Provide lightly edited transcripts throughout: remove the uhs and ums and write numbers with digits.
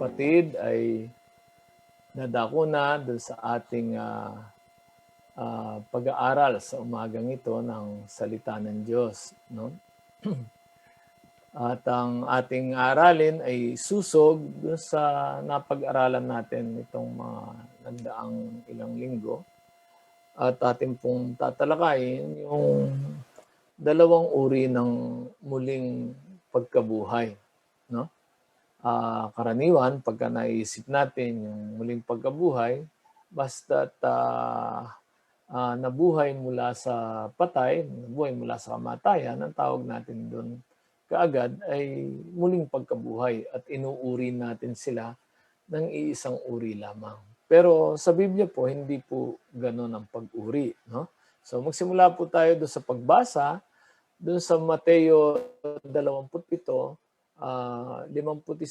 kapatid ay nadako na doon sa ating pag-aaral sa umagang ito ng salita ng Diyos. No? At ang ating aralin ay susog doon sa napag-aralan natin itong mga nagdaang ilang linggo. At ating pong tatalakayin yung dalawang uri ng muling pagkabuhay. No? Karaniwan, pagka naisip natin yung muling pagkabuhay, basta't nabuhay mula sa patay, nabuhay mula sa kamatayan, ang tawag natin doon kaagad ay muling pagkabuhay at inuuri natin sila ng iisang uri lamang. Pero sa Biblia po, hindi po ganun ang pag-uri. No? So magsimula po tayo doon sa pagbasa, doon sa Mateo 27, 51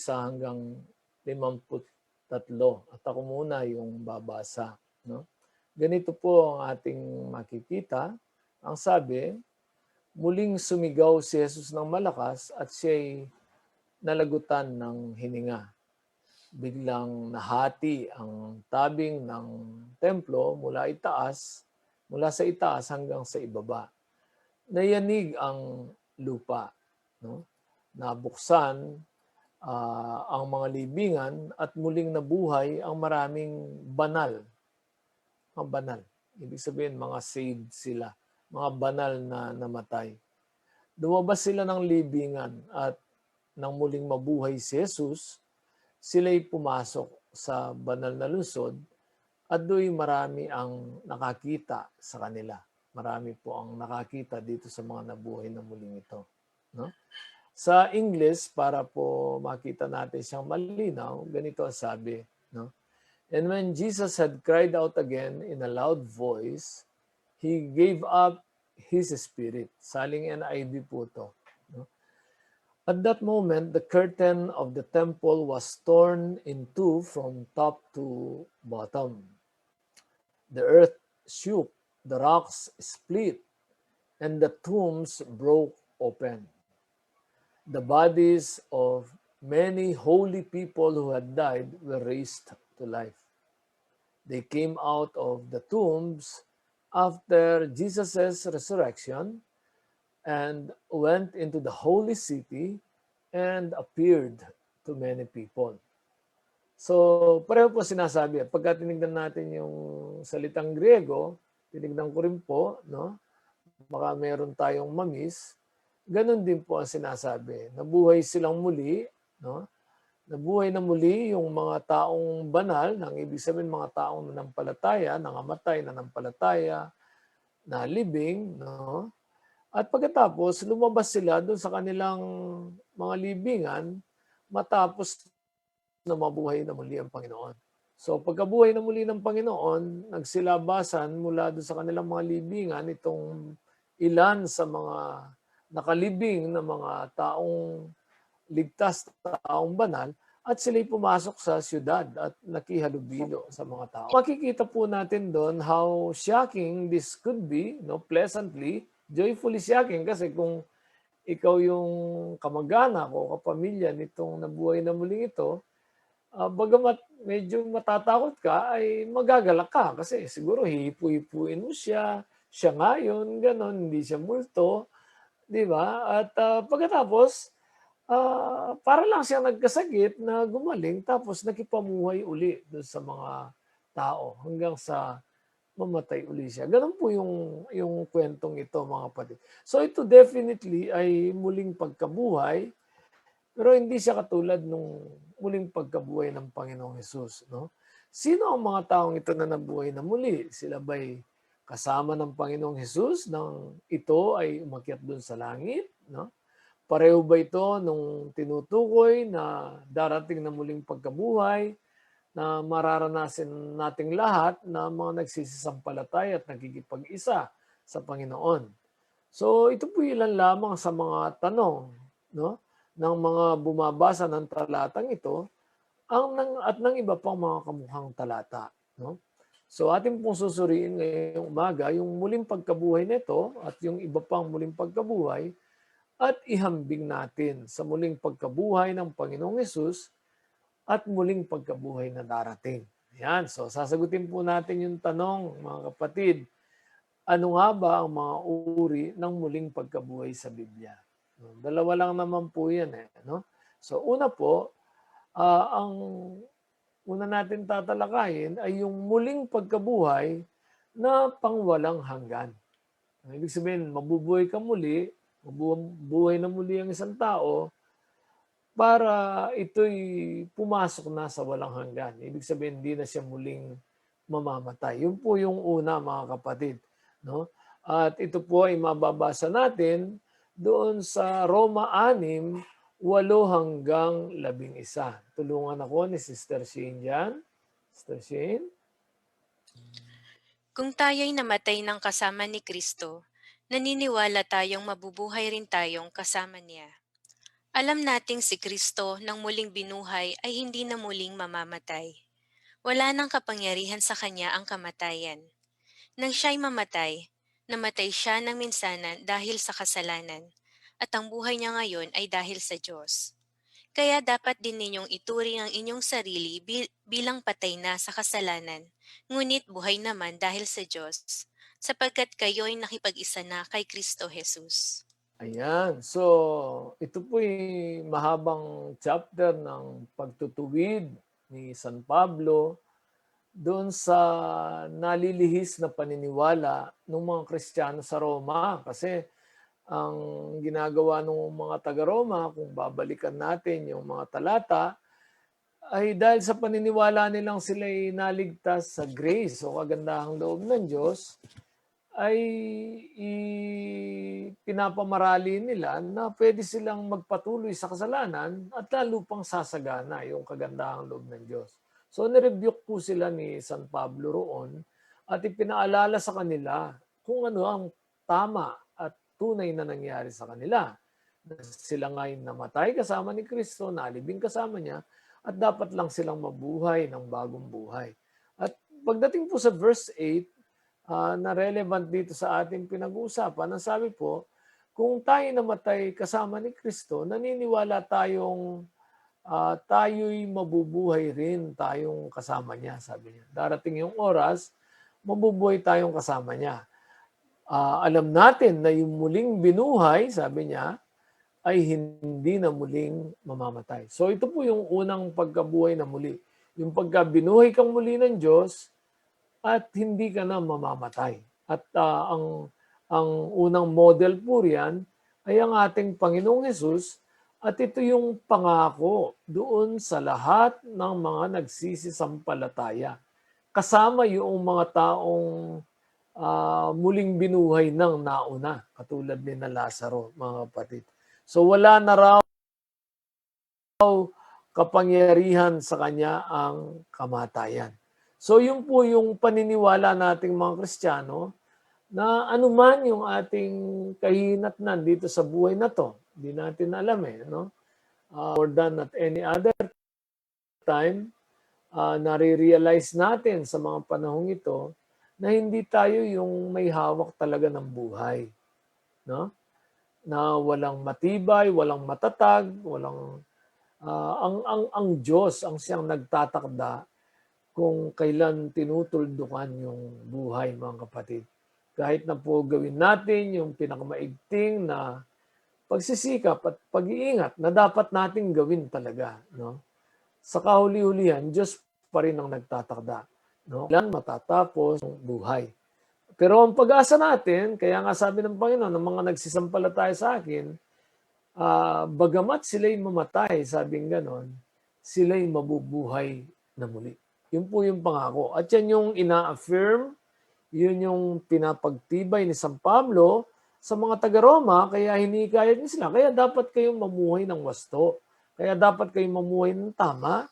hanggang 53. At ako muna yung babasa. No? Ganito po ang ating makikita. Ang sabi, muling sumigaw si Jesus ng malakas at siya'y nalagutan ng hininga. Biglang nahati ang tabing ng templo mula sa itaas hanggang sa ibaba. Nayanig ang lupa. No? Nabuksan ang mga libingan at muling nabuhay ang maraming banal. Mga banal. Ibig sabihin, mga saved sila. Mga banal na namatay. Lumabas sila ng libingan at nang muling mabuhay si Jesus, sila'y pumasok sa banal na lungsod at do'y marami ang nakakita sa kanila. Marami po ang nakakita dito sa mga nabuhay na muling ito. No? Sa English, para po makita natin siyang malinaw, ganito ang sabi. No? And when Jesus had cried out again in a loud voice, He gave up His spirit. Saling NIV po to. No? At that moment, the curtain of the temple was torn in two from top to bottom. The earth shook, the rocks split, and the tombs broke open. The bodies of many holy people who had died were raised to life. They came out of the tombs after Jesus' resurrection and went into the holy city and appeared to many people. So, pareho po sinasabi. Pagka tinignan natin yung salitang Griego, tinignan ko rin po, no? Baka meron tayong mamiss. Ganon din po ang sinasabi. Nabuhay silang muli, no? Nabuhay na muli yung mga taong banal, nang ibig sabihin mga taong nanampalataya, nangamatay, nanampalataya, na living, no? At pagkatapos, lumabas sila doon sa kanilang mga libingan matapos na mabuhay na muli ang Panginoon. So pagkabuhay na muli ng Panginoon, nagsilabasan mula doon sa kanilang mga libingan itong ilan sa mga nakalibing na mga taong ligtas, taong banal, at sila'y pumasok sa siyudad at nakihalubilo sa mga tao. Makikita po natin doon how shocking this could be, no? Pleasantly, joyfully shocking, kasi kung ikaw yung kamag-anak o kapamilya nitong nabuhay na muling ito, bagamat medyo matatakot ka, ay magagalak ka kasi siguro hihipu-hipuin mo siya ngayon, ganon, hindi siya multo, di ba? At pagkatapos, para lang siya nagkasakit na gumaling tapos nakipamuhay uli doon sa mga tao hanggang sa mamatay uli siya. Ganun po yung kwentong ito, mga kapatid. So ito definitely ay muling pagkabuhay, pero hindi siya katulad nung muling pagkabuhay ng Panginoong Hesus. No? Sino ang mga taong ito na nabuhay na muli? Sila ba'y kasama ng Panginoong Hesus nang ito ay umakyat doon sa langit? No? Pareho ba ito nung tinutukoy na darating na muling pagkabuhay na mararanasin nating lahat na mga nagsisisampalatay at nagkikipag-isa sa Panginoon? So ito po ilan lamang sa mga tanong, no, ng mga bumabasa ng talatang ito at ng iba pang mga kamukhang talata. No? So ating pong susuriin ngayong umaga yung muling pagkabuhay nito at yung iba pang muling pagkabuhay at ihambing natin sa muling pagkabuhay ng Panginoong Hesus at muling pagkabuhay na darating. Yan. So, sasagutin po natin yung tanong, mga kapatid. Ano nga ba ang mga uri ng muling pagkabuhay sa Biblia? No, dalawa lang naman po yan. No? So, una po, ang una natin tatalakayin ay yung muling pagkabuhay na pangwalang hanggan. Ibig sabihin, mabubuhay ka muli, mabubuhay na muli ang isang tao para ito'y pumasok na sa walang hanggan. Ibig sabihin, hindi na siya muling mamamatay. Yun po yung una, mga kapatid. No? At ito po ay mababasa natin doon sa Roma 6, 8 hanggang 11. Tulungan ako ni Sister Shane dyan. Sister Shane? Kung tayo'y namatay ng kasama ni Kristo, naniniwala tayong mabubuhay rin tayong kasama niya. Alam nating si Kristo nang muling binuhay ay hindi na muling mamamatay. Wala nang kapangyarihan sa kanya ang kamatayan. Nang siya'y mamatay, namatay siya ng minsanan dahil sa kasalanan, at ang buhay niya ngayon ay dahil sa Diyos. Kaya dapat din ninyong ituring ang inyong sarili bilang patay na sa kasalanan, ngunit buhay naman dahil sa Diyos, sapagkat kayo'y nakipag-isa na kay Kristo Jesus. Ayan. So, ito po'y mahabang chapter ng pagtutuwid ni San Pablo doon sa nalilihis na paniniwala ng mga Kristiyano sa Roma. Kasi ang ginagawa ng mga taga-Roma, kung babalikan natin yung mga talata, ay dahil sa paniniwala nilang sila'y naligtas sa grace o kagandahang loob ng Diyos, ay pinapamarali nila na pwede silang magpatuloy sa kasalanan at lalo pang sasagana yung kagandahang loob ng Diyos. So nirebuke po sila ni San Pablo roon at ipinaalala sa kanila kung ano ang tama at tunay na nangyari sa kanila. Sila ngayon namatay kasama ni Kristo, nalibing kasama niya, at dapat lang silang mabuhay ng bagong buhay. At pagdating po sa verse 8, na relevant dito sa ating pinag-uusapan, ang sabi po, kung tayo namatay kasama ni Kristo, naniniwala tayong tayo'y mabubuhay rin tayong kasama niya, sabi niya. Darating yung oras, mabubuhay tayong kasama niya. Alam natin na yung muling binuhay, sabi niya, ay hindi na muling mamamatay. So ito po yung unang pagkabuhay na muli. Yung pagkabinuhay kang muli ng Diyos at hindi ka na mamamatay. At ang unang model po riyan ay ang ating Panginoong Hesus, at ito yung pangako doon sa lahat ng mga nagsisisampalataya. Kasama yung mga taong muling binuhay ng nauna, katulad ni na Lazaro, mga kapatid. So wala na raw kapangyarihan sa kanya ang kamatayan. So yun po yung paniniwala nating mga Kristiyano na anuman yung ating kahinatnan dito sa buhay na to, hindi natin alam no? More than at any other time, nare-realize natin sa mga panahong ito na hindi tayo yung may hawak talaga ng buhay. No? Na walang matibay, walang matatag, walang ang Diyos ang siyang nagtatakda kung kailan tinutuldukan yung buhay, mga kapatid. Kahit na po gawin natin yung pinakamaigting na pagsisikap at pag-iingat na dapat nating gawin talaga, no? Sa kahuli-hulihan, Diyos pa rin ang nagtatakda, no? Kailan matatapos ang buhay. Pero ang pag-asa natin, kaya nga sabi ng Panginoon, ng mga nagsisampalataya sa akin, bagamat sila'y mamatay, sabing ganon, sila'y mabubuhay na muli. Yun po yung pangako. At yan yung ina-affirm, yun yung pinapagtibay ni San Pablo sa mga taga-Roma, kaya hinikayat niya sila. Kaya dapat kayong mamuhay ng wasto. Kaya dapat kayong mamuhay ng tama,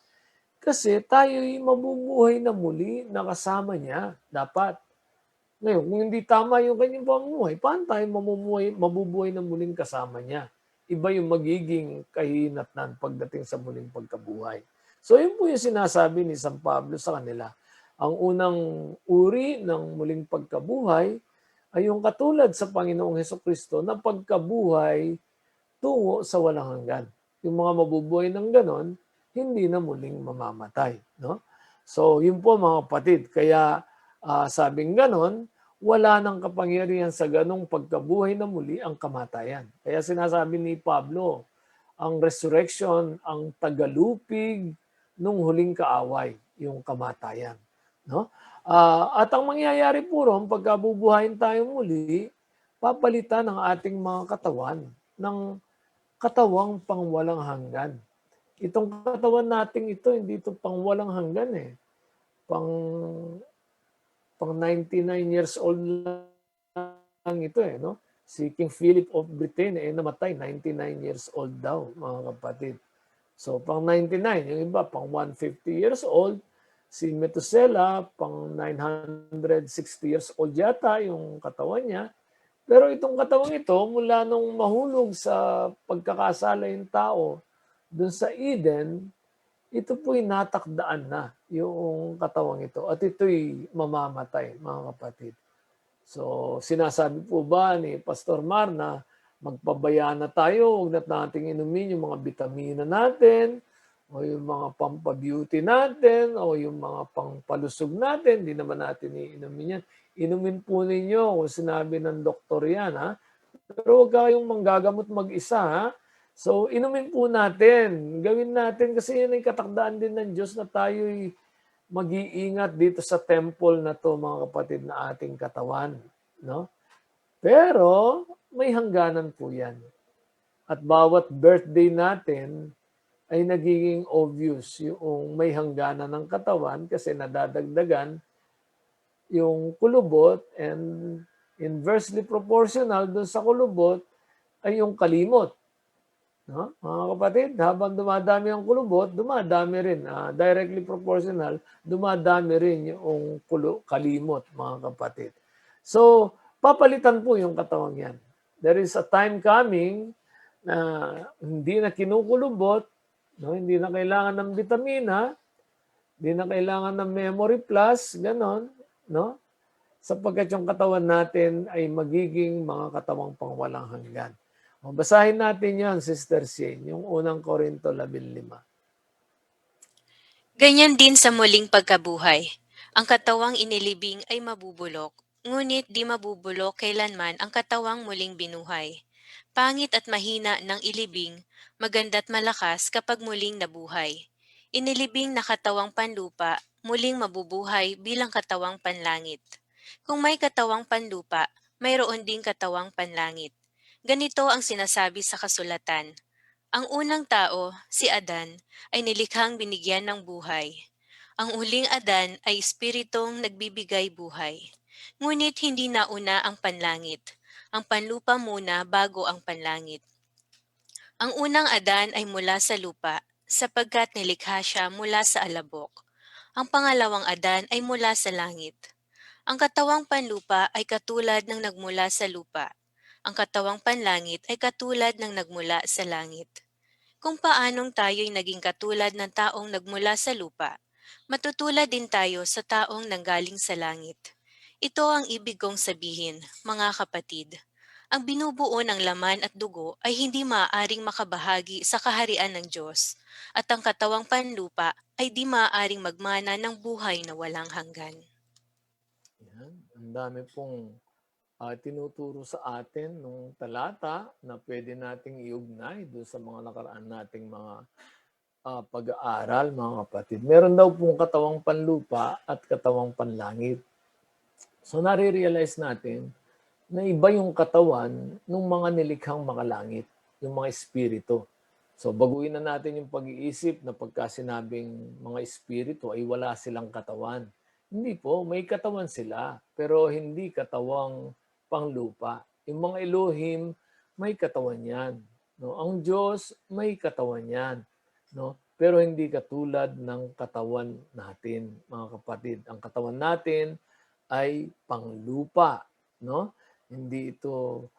kasi tayo'y mabubuhay na muli na kasama niya. Dapat. Ngayon, kung hindi tama yung kanyang pamumuhay, paano tayo mabubuhay na muling kasama niya? Iba yung magiging kahinatnan pagdating sa muling pagkabuhay. So yun po yung sinasabi ni San Pablo sa kanila. Ang unang uri ng muling pagkabuhay ay yung katulad sa Panginoong Hesukristo na pagkabuhay tungo sa walang hanggan. Yung mga mabubuhay ng ganon, hindi na muling mamamatay. No? So, yun po mga kapatid. Kaya sabing ganon, wala nang kapangyarihan sa ganong pagkabuhay na muli ang kamatayan. Kaya sinasabi ni Pablo, ang resurrection, ang tagalupig nung huling kaaway, yung kamatayan. No? At ang mangyayari po ron, pagkabubuhayin tayo muli, papalitan ang ating mga katawan ng katawang pangwalang hanggan. Itong katawan nating ito, hindi ito pangwalang hanggan eh. Pang 99 years old lang ito eh, no? Si King Philip of Britain namatay 99 years old daw, mga kapatid. So pang 99, yung iba pang 150 years old, si Methuselah pang 960 years old yata yung katawan niya. Pero itong katawang ito, mula nung mahulog sa pagkakasala yung tao dun sa Eden, ito po'y natakdaan na yung katawang ito. At ito'y mamamatay, mga kapatid. So, sinasabi po ba ni Pastor Mar na magpabaya na tayo, huwag na nating inumin yung mga bitamina natin, o yung mga pampabeauty natin, o yung mga pangpalusog natin, hindi naman natin iinumin yan. Inumin po ninyo kung sinabi ng doktor yan, ha? Pero huwag kayong manggagamot mag-isa, ha? So, inumin po natin. Gawin natin kasi yan ay katakdaan din ng Diyos na tayo'y mag-iingat dito sa temple na to, mga kapatid, na ating katawan. No? Pero, may hangganan po yan. At bawat birthday natin ay nagiging obvious yung may hangganan ng katawan kasi nadadagdagan yung kulubot and inversely proportional dun sa kulubot ay yung kalimot. No? Mga kapatid, habang dumadami ang kulubot, dumadami rin. Directly proportional, dumadami rin yung kalimot, mga kapatid. So, papalitan po yung katawang yan. There is a time coming na hindi na kinukulubot, no? Hindi na kailangan ng vitamina, hindi na kailangan ng memory plus, ganon, no? Sapagkat yung katawan natin ay magiging mga katawang pangwalang hanggan. Basahin natin yan, Sister Shane, yung unang Korinto 15. Ganyan din sa muling pagkabuhay. Ang katawang inilibing ay mabubulok, ngunit di mabubulok kailanman ang katawang muling binuhay. Pangit at mahina ng ilibing, maganda't malakas kapag muling nabuhay. Inilibing na katawang panlupa, muling mabubuhay bilang katawang panlangit. Kung may katawang panlupa, mayroon ding katawang panlangit. Ganito ang sinasabi sa kasulatan. Ang unang tao, si Adan, ay nilikhang binigyan ng buhay. Ang huling Adan ay espiritong nagbibigay buhay. Ngunit hindi nauna ang panlangit. Ang panlupa muna bago ang panlangit. Ang unang Adan ay mula sa lupa, sapagkat nilikha siya mula sa alabok. Ang pangalawang Adan ay mula sa langit. Ang katawang panlupa ay katulad ng nagmula sa lupa. Ang katawang panlangit ay katulad ng nagmula sa langit. Kung paanong tayo'y naging katulad ng taong nagmula sa lupa, matutulad din tayo sa taong nanggaling sa langit. Ito ang ibig kong sabihin, mga kapatid. Ang binubuo ng laman at dugo ay hindi maaaring makabahagi sa kaharian ng Diyos, at ang katawang panlupa ay di maaaring magmana ng buhay na walang hanggan. Yan. Ang dami pong tinuturo sa atin nung talata na pwede nating iugnay doon sa mga nakaraan nating mga pag-aaral, mga kapatid. Meron daw pong katawang panlupa at katawang panlangit. So nare-realize natin na iba yung katawan ng mga nilikhang makalangit, yung mga espiritu. So baguhin na natin yung pag-iisip na pagka sinabing mga espiritu ay wala silang katawan. Hindi po, may katawan sila, pero hindi katawang panglupa. Yung mga Elohim, may katawan yan. No? Ang Diyos, may katawan yan. No? Pero hindi katulad ng katawan natin, mga kapatid. Ang katawan natin ay panglupa. No? Hindi ito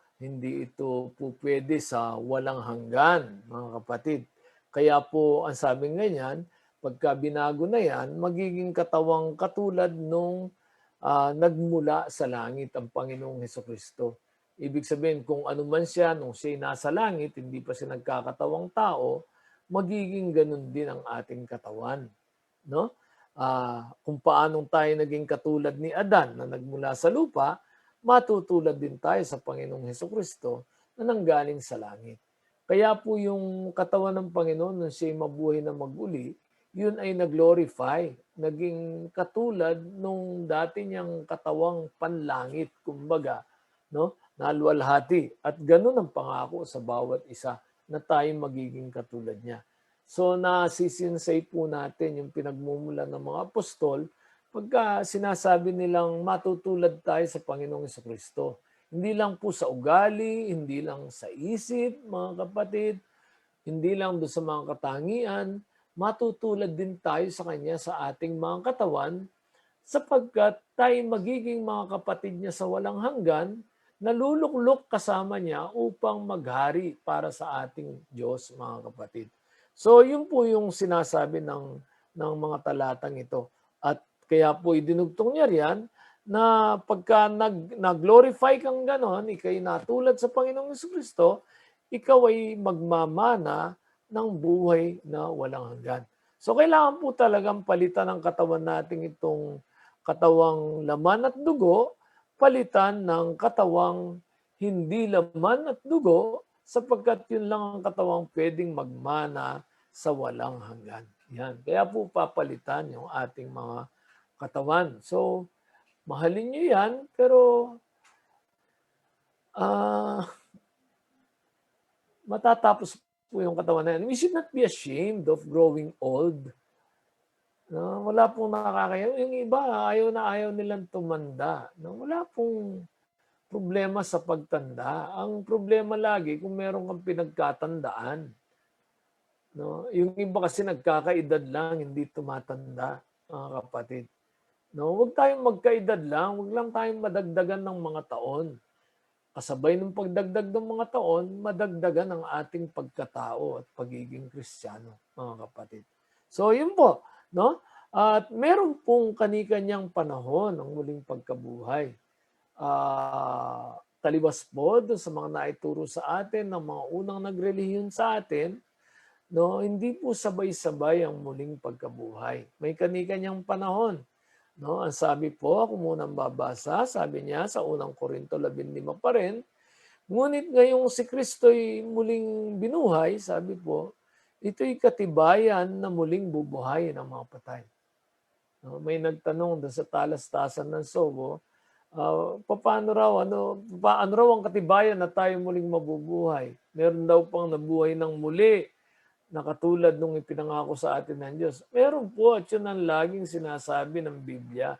po pwede sa walang hanggan, mga kapatid. Kaya po, ang sabing ganyan, pagka binago na yan, magiging katawang katulad nung nagmula sa langit ang Panginoong Hesukristo. Ibig sabihin, kung ano man siya, nung siya'y nasa langit, hindi pa siya nagkakatawang tao, magiging ganun din ang ating katawan. No? Kung paanong tayo naging katulad ni Adan na nagmula sa lupa, matutulad din tayo sa Panginoong Hesukristo na nanggaling sa langit. Kaya po yung katawan ng Panginoon nung siya'y mabuhay na maguli, yun ay nag-glorify, naging katulad nung dati niyang katawang panlangit, kumbaga, no? Naluwalhati. At ganun ang pangako sa bawat isa na tayo magiging katulad niya. So nasisinsay po natin yung pinagmumulan ng mga apostol pagka sinasabi nilang matutulad tayo sa Panginoong Hesukristo. Hindi lang po sa ugali, hindi lang sa isip, mga kapatid, hindi lang doon sa mga katangian, matutulad din tayo sa Kanya sa ating mga katawan sapagkat tayo magiging mga kapatid niya sa walang hanggan, naluluklok kasama niya upang maghari para sa ating Diyos, mga kapatid. So, yun po yung sinasabi ng mga talatang ito. At kaya po idinugtong niya riyan na pagka nag-glorify kang ganon, ikay natulad sa Panginoong Jesucristo, ikaw ay magmamana ng buhay na walang hanggan. So kailangan po talagang palitan ng katawan natin itong katawang laman at dugo, palitan ng katawang hindi laman at dugo, sapagkat yun lang ang katawang pwedeng magmana sa walang hanggan. Yan. Kaya po papalitan yung ating mga katawan. So, mahalin nyo yan, pero matatapos po yung katawan na yan. We should not be ashamed of growing old. No, wala pong nakakaya. Yung iba, ayaw nilang tumanda. No, wala pong problema sa pagtanda. Ang problema lagi kung meron kang pinagkatandaan. No, yung iba kasi nagkakaedad lang, hindi tumatanda, mga kapatid. No, huwag tayong magkaedad lang, huwag lang tayong madagdagan ng mga taon. Kasabay ng pagdagdag ng mga taon, madagdagan ang ating pagkatao at pagiging Kristiyano, mga kapatid. So, yun po, no? At meron pong kani-kanyang panahon ang muling pagkabuhay. Talibas po doon sa mga naituro sa atin ng mga unang nagrelihiyon sa atin, no? Hindi po sabay-sabay ang muling pagkabuhay. May kani-kanyang panahon. No, ang sabi po, ako munang babasa, sabi niya sa unang Korinto 15 pa rin, ngunit ngayong si Kristo'y muling binuhay, sabi po, ito'y katibayan na muling bubuhayin ang mga patay. No, may nagtanong doon sa talastasan ng Sobo, paano raw ang katibayan na tayo muling mabubuhay? Meron daw pang nabuhay ng muli, na katulad nung ipinangako sa atin ng Diyos. Meron po, at yun ang laging sinasabi ng Biblia.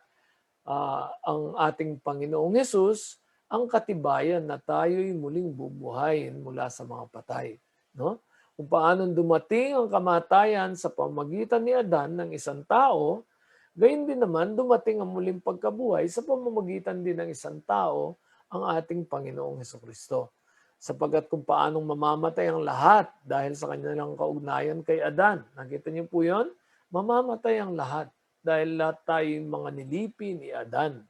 Ang ating Panginoong Hesus, ang katibayan na tayo'y muling bubuhayin mula sa mga patay. No? Kung paano dumating ang kamatayan sa pamamagitan ni Adan ng isang tao, gayon din naman dumating ang muling pagkabuhay sa pamamagitan din ng isang tao, ang ating Panginoong Hesukristo. Sapagkat kung paanong mamamatay ang lahat dahil sa kanilang kaugnayan kay Adan. Nakita niyo po yun? Mamamatay ang lahat dahil lahat tayo mga nilipi ni Adan.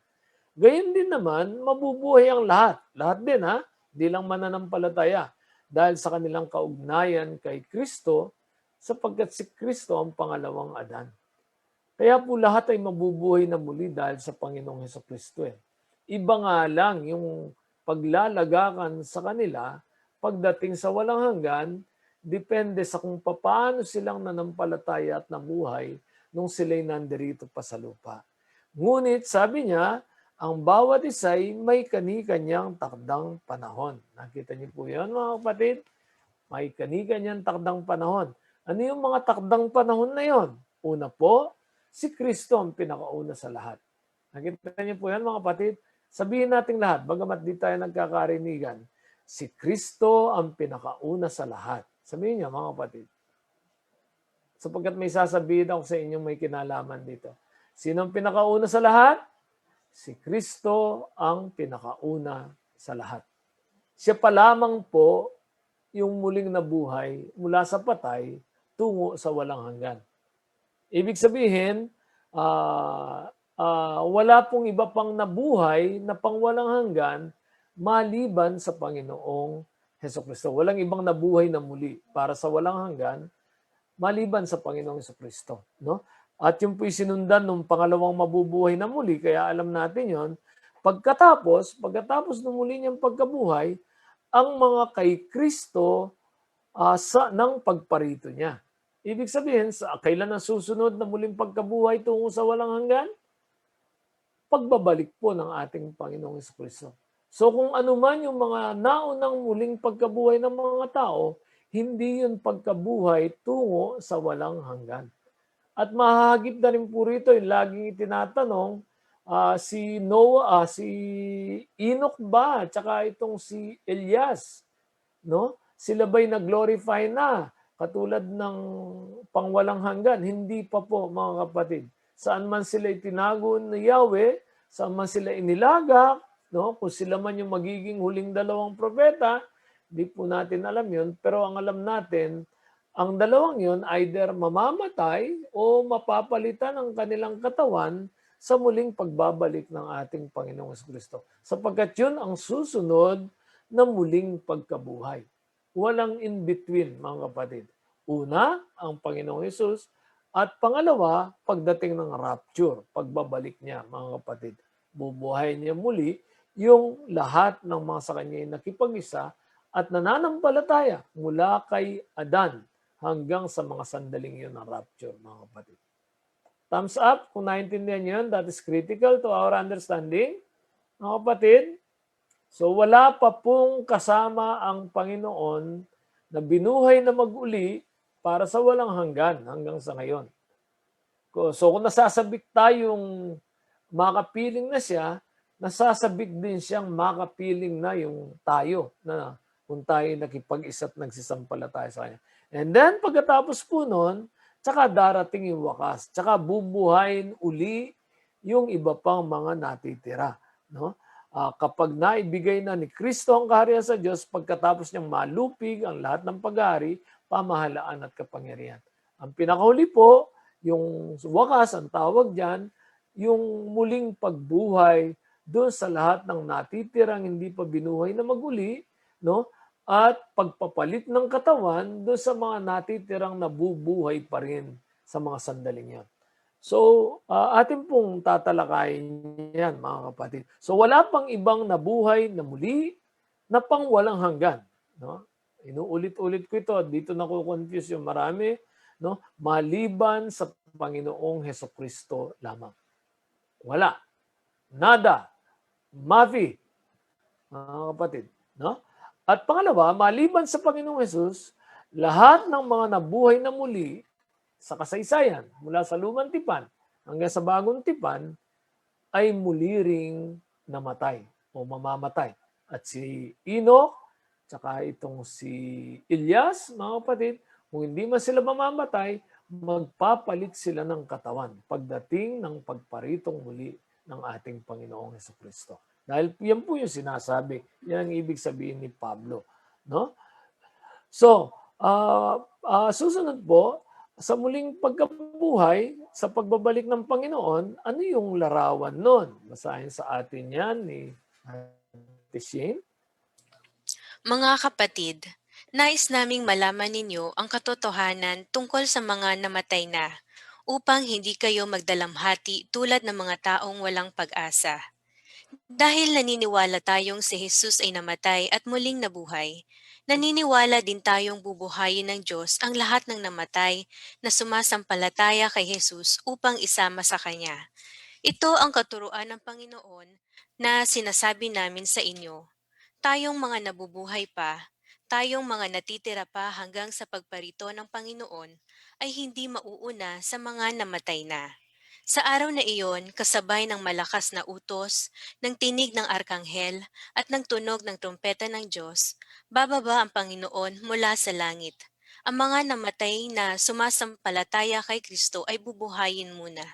Gayun din naman, mabubuhay ang lahat. Lahat din ha, hindi lang mananampalataya. Dahil sa kanilang kaugnayan kay Kristo, sapagkat si Kristo ang pangalawang Adan. Kaya po lahat ay mabubuhay na muli dahil sa Panginoong Hesukristo. Iba nga lang yung paglalagakan sa kanila pagdating sa walang hanggan, depende sa kung paano silang nanampalataya at nabuhay nung sila'y nandirito pa sa lupa. Ngunit sabi niya, ang bawat isa'y may kani-kanyang takdang panahon. Nakita niyo po yan, mga kapatid? May kani-kanyang takdang panahon. Ano yung mga takdang panahon na yon? Una po, si Kristo ang pinakauna sa lahat. Nakita niyo po yan, mga kapatid? Sabihin natin lahat, bagamat di tayo nagkakarinigan, si Kristo ang pinakauna sa lahat. Sabihin niyo, mga kapatid. Sapagkat may sasabihin ako sa inyo may kinalaman dito. Sino ang pinakauna sa lahat? Si Kristo ang pinakauna sa lahat. Siya pa lamang po yung muling nabuhay mula sa patay tungo sa walang hanggan. Ibig sabihin, wala pong iba pang nabuhay na pangwalang hanggan maliban sa Panginoong Hesukristo. Walang ibang nabuhay na muli para sa walang hanggan maliban sa Panginoong Jesucristo, no? At yun po'y sinundan nung pangalawang mabubuhay na muli, kaya alam natin yon. Pagkatapos ng muli niyang pagkabuhay, ang mga kay Kristo ng pagparito niya. Ibig sabihin, kailan ang susunod na muling pagkabuhay tungo sa walang hanggan? Pagbabalik po ng ating Panginoong Jesucristo. So kung ano man yung mga naunang muling pagkabuhay ng mga tao, hindi yun pagkabuhay tungo sa walang hanggan. At mahahagip na rin po rito yung laging itinatanong, si Noah, si Enoch ba, tsaka itong si Elias, no? Sila ba'y nag-glorify na katulad ng pangwalang hanggan? Hindi pa po, mga kapatid. Saan man sila itinago ni Yahweh, saan man sila inilagak, no? Kung sila man yung magiging huling dalawang propeta, di po natin alam yun. Pero ang alam natin, ang dalawang yun either mamamatay o mapapalitan ang kanilang katawan sa muling pagbabalik ng ating Panginoong Kristo. Sapagkat yun ang susunod na muling pagkabuhay. Walang in-between, mga kapatid. Una, ang Panginoong Hesus, at pangalawa, pagdating ng rapture, pagbabalik niya, mga kapatid. Bubuhay niya muli yung lahat ng mga sa kanya nakipag-isa at nananampalataya mula kay Adan hanggang sa mga sandaling yun ng rapture, mga kapatid. Thumbs up kung naintindihan niyo yun. That is critical to our understanding, mga kapatid. So wala pa pong kasama ang Panginoon na binuhay na mag-uli para sa walang hanggang sa ngayon. So kung nasasabik tayong makapiling na siya, nasasabik din siyang makapiling na yung tayo na kung tayo nakipag-isa at nagsisampalataya sa Kanya. And then pagkatapos po nun, tsaka darating yung wakas, tsaka bubuhayin uli yung iba pang mga natitira. No? Kapag naibigay na ni Kristo ang kaharian sa Diyos, pagkatapos niyang malupig ang lahat ng paghari, pamahalaan at kapangyarihan. Ang pinakahuli po, yung wakas, ang tawag dyan, yung muling pagbuhay doon sa lahat ng natitirang hindi pa binuhay na maguli, no? At pagpapalit ng katawan doon sa mga natitirang nabubuhay pa rin sa mga sandaling yan. So, atin pong tatalakayin yan, mga kapatid. So, wala pang ibang nabuhay na muli na pang walang hanggan. No? Inuulit-ulit ko ito. Dito nakukonfuse yung marami. No? Maliban sa Panginoong Hesukristo lamang. Wala. Nada. Mafi. Mga kapatid. No? At pangalawa, maliban sa Panginoong Hesus, lahat ng mga nabuhay na muli sa kasaysayan, mula sa lumang tipan hanggang sa bagong tipan, ay muli ring namatay o mamamatay. At si Enoch, tsaka itong si Elias, mga kapatid, kung hindi man sila mamamatay, magpapalit sila ng katawan pagdating ng pagparitong muli ng ating Panginoong Jesucristo. Dahil yan po yung sinasabi. Yan ang ibig sabihin ni Pablo. No? So, susunod po, sa muling pagkabuhay, sa pagbabalik ng Panginoon, ano yung larawan nun? Basahin sa atin yan ni Shane. Mga kapatid, nais naming malaman ninyo ang katotohanan tungkol sa mga namatay na, upang hindi kayo magdalamhati tulad ng mga taong walang pag-asa. Dahil naniniwala tayong si Jesus ay namatay at muling nabuhay, naniniwala din tayong bubuhayin ng Diyos ang lahat ng namatay na sumasampalataya kay Jesus upang isama sa Kanya. Ito ang katuruan ng Panginoon na sinasabi namin sa inyo. Tayong mga nabubuhay pa, tayong mga natitira pa hanggang sa pagparito ng Panginoon, ay hindi mauuna sa mga namatay na. Sa araw na iyon, kasabay ng malakas na utos, ng tinig ng arkanghel, at ng tunog ng trumpeta ng Diyos, bababa ang Panginoon mula sa langit. Ang mga namatay na sumasampalataya kay Kristo ay bubuhayin muna.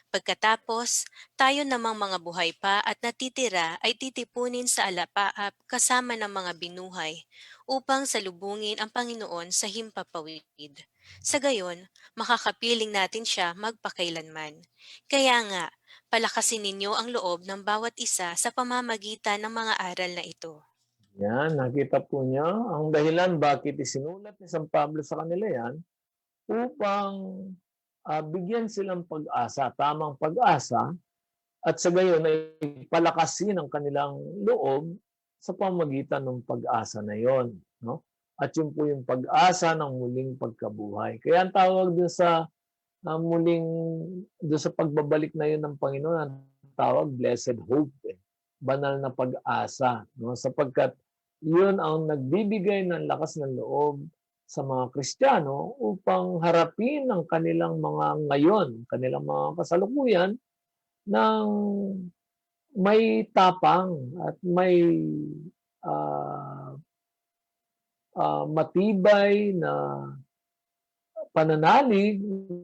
Pagkatapos, tayo namang mga buhay pa at natitira ay titipunin sa alapaap kasama ng mga binuhay upang salubungin ang Panginoon sa himpapawid. Sa gayon, makakapiling natin siya magpakailanman. Kaya nga, palakasin ninyo ang loob ng bawat isa sa pamamagitan ng mga aral na ito. Yan, nakita po niyo ang dahilan bakit isinulat ni San Pablo sa kanila yan upang bigyan silang pag-asa, tamang pag-asa, at sa gayon ay palakasin ang kanilang loob sa pamamagitan ng pag-asa na yon, no? At yun po yung pag-asa ng muling pagkabuhay. Kaya ang tawag dun sa muling doon sa pagbabalik na yun ng Panginoon, ang tawag blessed hope, banal na pag-asa, no? Sapagkat yun ang nagbibigay ng lakas ng loob sa mga Kristiyano upang harapin ang kanilang mga ngayon, kanilang mga kasalukuyan ng may tapang at may ah, matibay na pananalig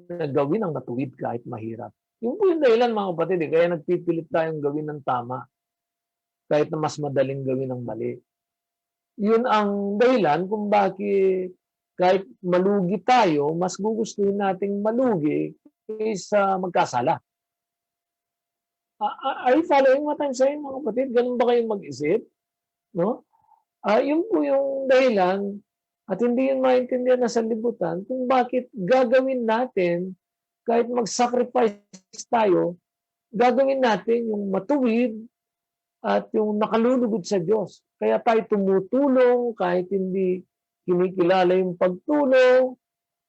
na gawin ang matuwid kahit mahirap. Yun po yung dahilan mga kapatid, kaya nagpipilit tayong gawin ng tama kahit na mas madaling gawin ang mali. Yun ang dahilan kung bakit kahit malugi tayo, mas gugustuhin nating malugi kaysa magkasala. Are you following what I'm saying mga kapatid? Ganun ba kayong mag-isip? No? Yun po yung dahilan at hindi yun maintindihan na sanlibutan kung bakit gagawin natin kahit mag-sacrifice tayo, gagawin natin yung matuwid at yung nakalulugod sa Diyos. Kaya tayo tumutulong kahit hindi kinikilala yung pagtulong,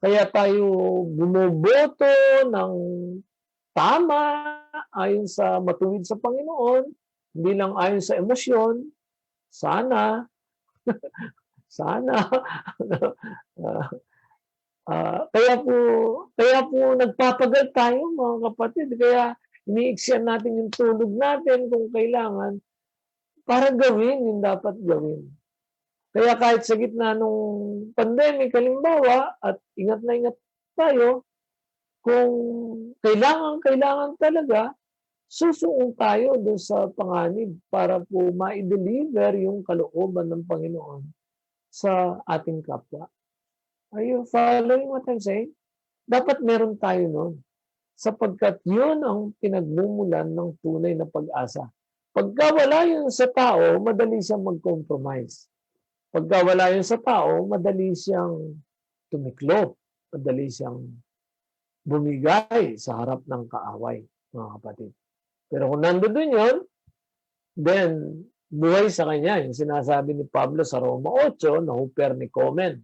kaya tayo bumoboto ng tama ayon sa matuwid sa Panginoon, hindi lang ayon sa emosyon. Sana kaya po nagpapagal tayo mga kapatid. Kaya iniiksyan natin yung tulog natin kung kailangan para gawin yung dapat gawin. Kaya kahit sa gitna nung pandemic, halimbawa, at ingat na ingat tayo, kung kailangan talaga, susuong tayo doon sa panganib para po ma-deliver yung kalooban ng Panginoon sa ating kapwa. Are you following what I'm saying? Dapat meron tayo nun. Sapagkat yun ang pinagmumulan ng tunay na pag-asa. Pagka wala yun sa tao, madali siyang mag-compromise. Pagka wala yun sa tao, madali siyang tumiklop. Madali siyang bumigay sa harap ng kaaway, mga kapatid. Pero kung nandoon yun, then buhay sa kanya. Yung sinasabi ni Pablo sa Roma 8, na huper ni Komen.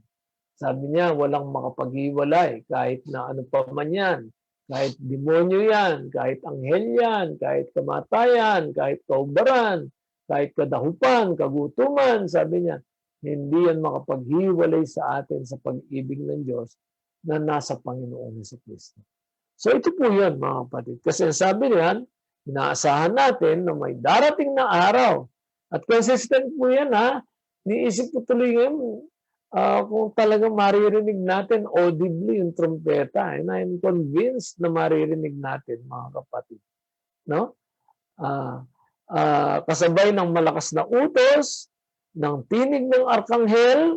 Sabi niya, walang makapaghiwalay kahit na ano pa man yan. Kahit demonyo yan, kahit anghel yan, kahit kamatayan, kahit kaubaran, kahit kadahupan, kagutuman, sabi niya, hindi yan makapaghiwalay sa atin sa pag-ibig ng Diyos na nasa Panginoon Jesucristo. So ito po yun mga kapatid. Kasi sabi niyan, inaasahan natin na may darating na araw. At consistent po yan ha. Niisip ko tuloy ngayon, kung talagang maririnig natin audibly yung trumpeta. And I'm convinced na maririnig natin mga kapatid. No? Kasabay ng malakas na utos, ng tinig ng arkanghel,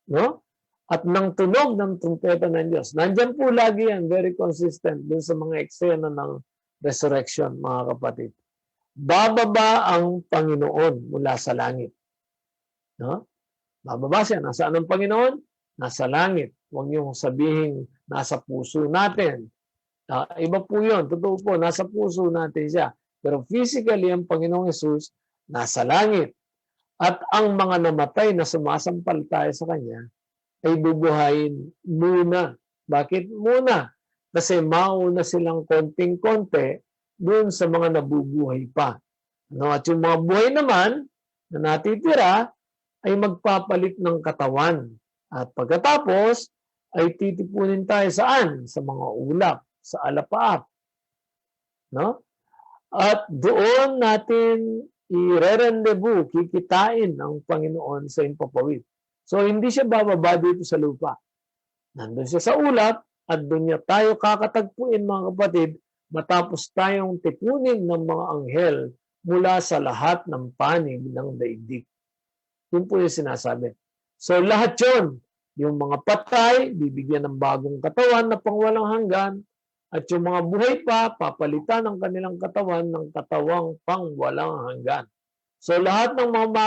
no? At ng tunog ng trumpeta ng Diyos. Nandyan po lagi yan, very consistent dun sa mga eksena ng resurrection, mga kapatid. Bababa ang Panginoon mula sa langit. No? Bababa siya. Nasaan ang Panginoon? Nasa langit. Huwag niyong sabihin nasa puso natin. Iba po yun. Totoo po, nasa puso natin siya. Pero physically, ang Panginoong Jesus nasa langit. At ang mga namatay na sumasampalataya sa Kanya ay bubuhayin muna. Bakit muna? Kasi mauna silang konting-konti doon sa mga nabubuhay pa. No? At yung mga buhay naman na natitira ay magpapalit ng katawan. At pagkatapos ay titipunin tayo saan? Sa mga ulap, sa alapaap. No? At doon natin i-rendezvous, kikitain ang Panginoon sa impapawid. So, hindi siya bababa dito sa lupa. Nandun siya sa ulap at doon niya tayo kakatagpuin mga kapatid matapos tayong tipunin ng mga anghel mula sa lahat ng panig ng daigdig. Yun po yung sinasabi. So, lahat yun. Yung mga patay, bibigyan ng bagong katawan na pangwalang hanggan. At yung mga buhay pa, papalitan ng kanilang katawan ng katawang pangwalang hanggan. So lahat ng mga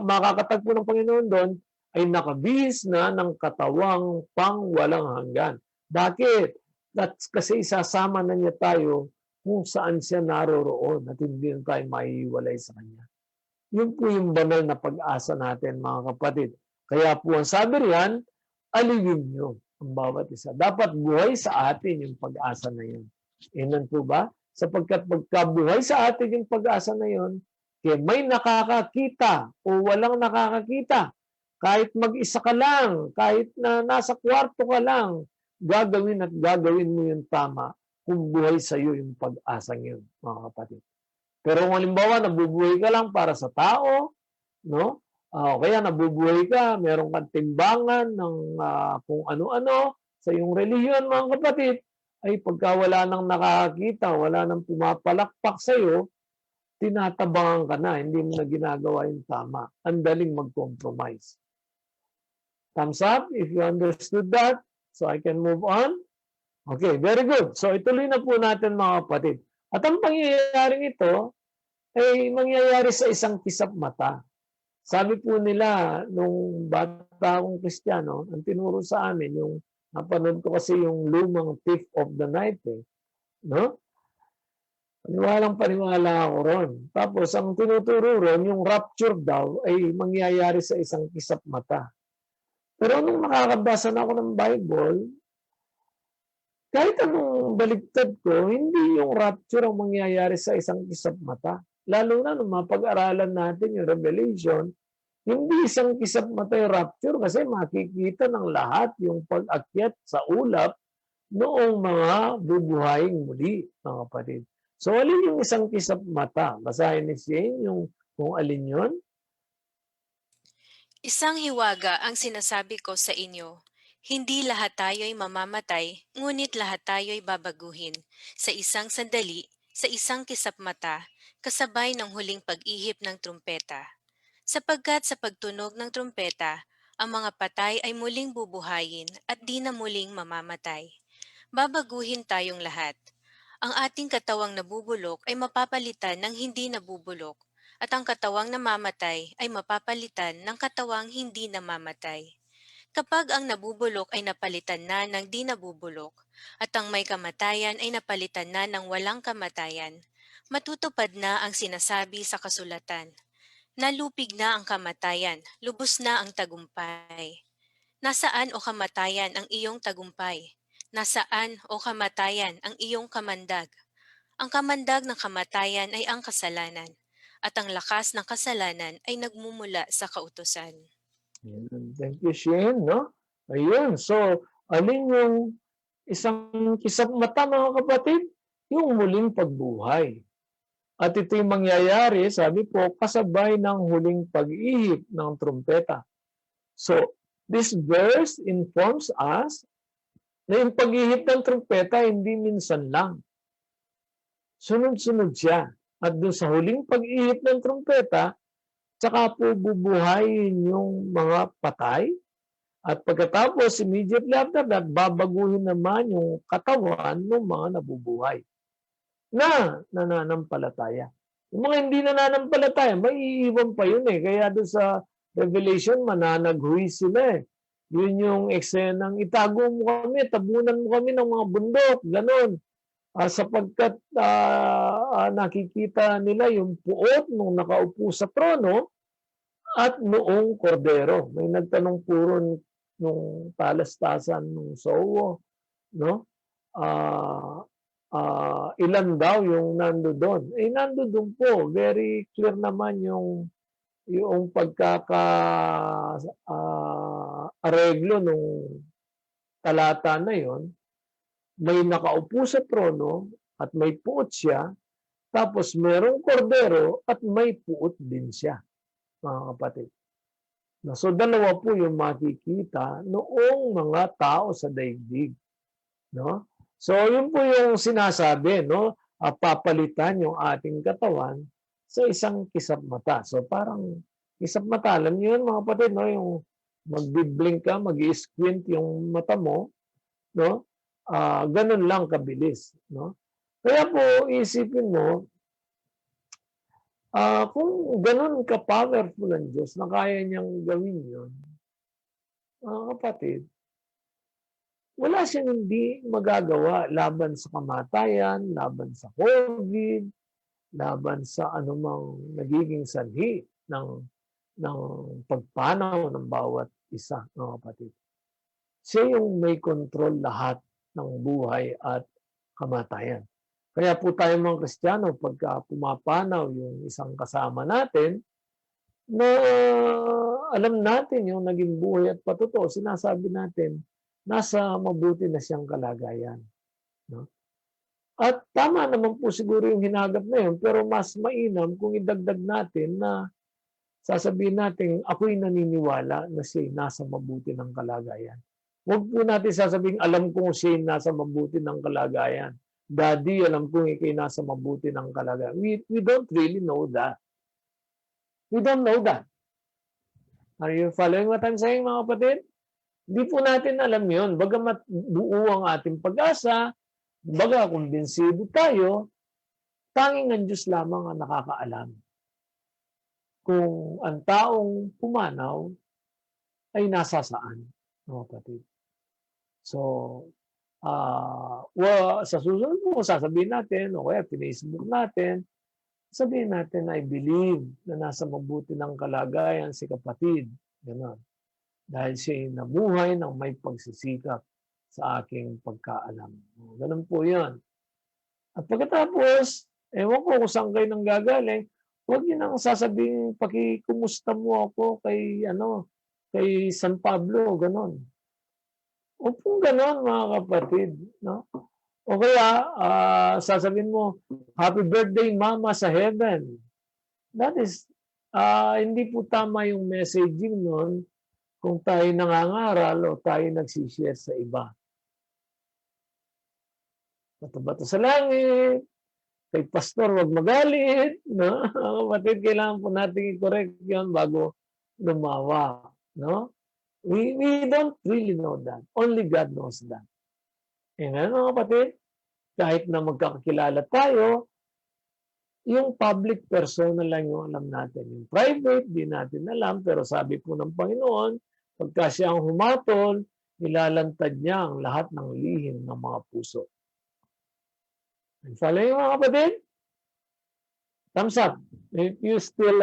makakatagpo ng Panginoon doon ay nakabihis na ng katawang pangwalang hanggan. Bakit? That's kasi isasama na niya tayo kung saan siya naroroon at hindi na tayo maiiwalay sa Kanya. Yun po yung banal na pag-asa natin, mga kapatid. Kaya po ang sabi riyan, aliwin nyo ang bawat isa. Dapat buhay sa atin yung pag-asa na yun. Inan po ba? Sapagkat pagkabuhay sa atin yung pag-asa na yun, kaya may nakakakita o walang nakakakita, kahit mag-isa ka lang, kahit na nasa kwarto ka lang, gagawin at gagawin mo yung tama kung buhay sa iyo yung pag-asa yun, mga kapatid. Pero kung halimbawa, nabubuhay ka lang para sa tao, no? Kaya nabubuhay ka, meron kang timbangan ng kung ano-ano sa iyong relihiyon, mga kapatid, ay pagka wala nang nakakakita, wala nang pumapalakpak sa iyo, tinatabangan ka na, hindi mo na ginagawa yung tama. Ang daling mag-compromise. Thumbs up if you understood that, so I can move on. Okay, very good. So ituloy na po natin, mga kapatid. At ang pangyayaring ito ay mangyayari sa isang kisap mata. Sabi po nila, nung bata akong Kristiyano, ang tinuro sa amin, yung napanood ko kasi yung lumang Thief of the Night, no? Paniwalang-paniwala ako ron. Tapos, ang tinuturo ron, yung rapture daw, ay mangyayari sa isang kisap mata. Pero nung nakakabasa na ako ng Bible, kahit anong baligtad ko, hindi yung rapture ang mangyayari sa isang kisap mata. Lalo na nung mapag-aralan natin yung Revelation, hindi isang kisap mata yung rapture kasi makikita ng lahat yung pag-akyat sa ulap noong mga bubuhayin muli, mga kapatid. So, alin yung isang kisap mata? Basahin ni Shane yung kung alin yun. Isang hiwaga ang sinasabi ko sa inyo. Hindi lahat tayo'y mamamatay, ngunit lahat tayo'y babaguhin. Sa isang sandali, sa isang kisap mata, kasabay ng huling pag-ihip ng trumpeta. Sapagkat sa pagtunog ng trumpeta, ang mga patay ay muling bubuhayin at di na muling mamamatay. Babaguhin tayong lahat. Ang ating katawang nabubulok ay mapapalitan ng hindi nabubulok, at ang katawang namamatay ay mapapalitan ng katawang hindi namamatay. Kapag ang nabubulok ay napalitan na ng di nabubulok, at ang may kamatayan ay napalitan na ng walang kamatayan, matutupad na ang sinasabi sa kasulatan. Nalupig na ang kamatayan, lubos na ang tagumpay. Nasaan o kamatayan ang iyong tagumpay? Nasaan o kamatayan ang iyong kamandag? Ang kamandag ng kamatayan ay ang kasalanan, at ang lakas ng kasalanan ay nagmumula sa kautusan. Thank you, Shane. No? Ayun. So, alin yung isang kisap mata, mga kapatid? Yung muling pagbuhay. At ito'y mangyayari, sabi po, kasabay ng huling pag-ihip ng trumpeta. So, this verse informs us na yung pag-ihip ng trumpeta hindi minsan lang. Sunod-sunod siya. At doon sa huling pag-ihip ng trumpeta, tsaka po bubuhayin yung mga patay. At pagkatapos, immediately after that, babaguhin naman yung katawan ng mga nabubuhay na nananampalataya. Yung mga hindi nananampalataya, may iiwan pa yun eh. Kaya doon sa Revelation, mananaghuwi sila eh. Yun yung eksenang itago mo kami, tabunan mo kami ng mga bundok, ganon. Sapagkat nakikita nila yung puot nung nakaupo sa trono at noong kordero. May nagtanong puro nung talastasan ng Sowo, no? Ilan daw yung nando doon? Nando doon po. Very clear naman yung pagkaka-areglo nung talata na yon. May nakaupo sa trono at may puot siya, tapos merong kordero at may puot din siya, mga kapatid. So dalawa po yung makikita noong mga tao sa daigdig, no? So yun po yung sinasabi, no? Papalitan yung ating katawan sa isang kisap mata. So parang kisap mata, alam niyo yun, mga kapatid, no? Yung magbi-blink ka, mag-i-squint yung mata mo, no? Ganun lang kabilis, no? Kaya po isipin mo, kung ganun ka-powerful ang Diyos na kaya niyang gawin yun, mga kapatid, wala siyang hindi magagawa laban sa kamatayan, laban sa COVID, laban sa anumang nagiging sanhi ng pagpanaw ng bawat isa, mga kapatid. Siya yung may kontrol lahat ng buhay at kamatayan. Kaya po tayo mga Kristiyano, pagka pumapanaw yung isang kasama natin, na alam natin yung naging buhay at patuto, sinasabi natin, nasa mabuti na siyang kalagayan. No? At tama naman po siguro yung hinagap na yun, pero mas mainam kung idagdag natin na sasabihin natin, ako'y naniniwala na siya'y nasa mabuti ng kalagayan. Huwag po natin sasabihin, alam kong siya'y nasa mabuti ng kalagayan. Daddy, alam kong ikay nasa mabuti ng kalagayan. We don't really know that. We don't know that. Are you following what I'm saying, mga kapatid? Hindi po natin alam yun. Bagamat buo ang ating pag-asa, baga kumbinsido tayo, tanging ang Diyos lamang ang nakakaalam kung ang taong pumanaw ay nasa saan, mga kapatid. So, sa susunod mo, sasabihin natin, o kaya pinacebook natin, sabihin natin, I believe na nasa mabuti ng kalagayan si kapatid. Ganon. Dahil siya nabuhay ng may pagsisikap sa aking pagkaalam. Ganun po yun. At pagkatapos, ewan ko kung saan kayo nang gagaling, huwag niyo nang sasabihin, pakikumusta mo ako kay San Pablo, ganon. Huwag pong ganon, mga kapatid. No? O kaya, sasabihin mo, happy birthday, Mama, sa heaven. That is, hindi po tama yung messaging nun kung tayo nangangaral o tayo nagsishare sa iba. Bato-bato sa langit, kay pastor, wag magalit. No? Kapatid, kailangan po natin i-correct yun bago lumawa. No? We don't really know that. Only God knows that. Amen, mga kapatid? Kahit na magkakakilala tayo, yung public persona lang yung alam natin. Yung private, di natin alam. Pero sabi po ng Panginoon, pagka siya ang humatol, nilalantad niya ang lahat ng lihim ng mga puso. Follow yung mga kapatid? Thumbs up. If you still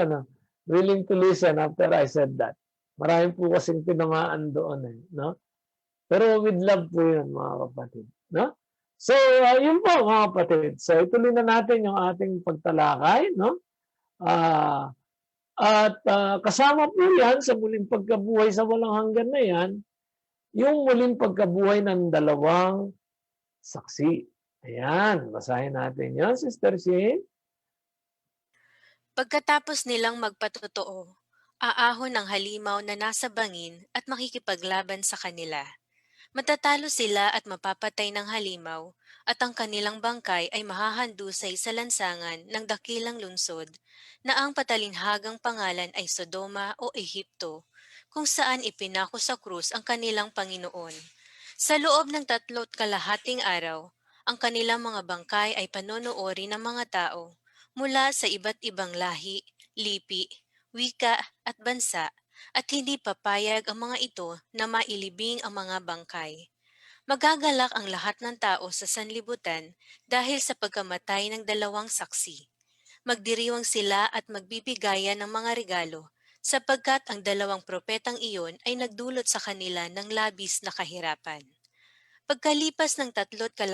willing to listen after I said that. Maraming po kasing tinamaan doon. No? Pero with love po yun, mga kapatid. No? So, yun po, mga kapatid. So, ituloy na natin yung ating pagtalakay. No? Kasama po yan sa muling pagkabuhay sa walang hanggan na yan, yung muling pagkabuhay ng dalawang saksi. Ayan, basahin natin yan, Sister Shane. Pagkatapos nilang magpatotoo, aahon ang halimaw na nasa bangin at makikipaglaban sa kanila. Matatalo sila at mapapatay ng halimaw, at ang kanilang bangkay ay mahahandusay sa lansangan ng dakilang lungsod, na ang patalinhagang pangalan ay Sodoma o Ehipto, kung saan ipinako sa krus ang kanilang Panginoon. Sa loob ng 3.5 araw, ang kanilang mga bangkay ay panonoorin ng mga tao mula sa iba't ibang lahi, lipi, wika at bansa, at hindi papayag ang mga ito na mailibing ang mga bangkay. Magagalak ang lahat ng tao sa sanlibutan dahil sa pagkamatay ng dalawang saksi. Magdiriwang sila at magbibigayan ng mga regalo, sapagkat ang dalawang propetang iyon ay nagdulot sa kanila ng labis na kahirapan. Pagkalipas ng 3.5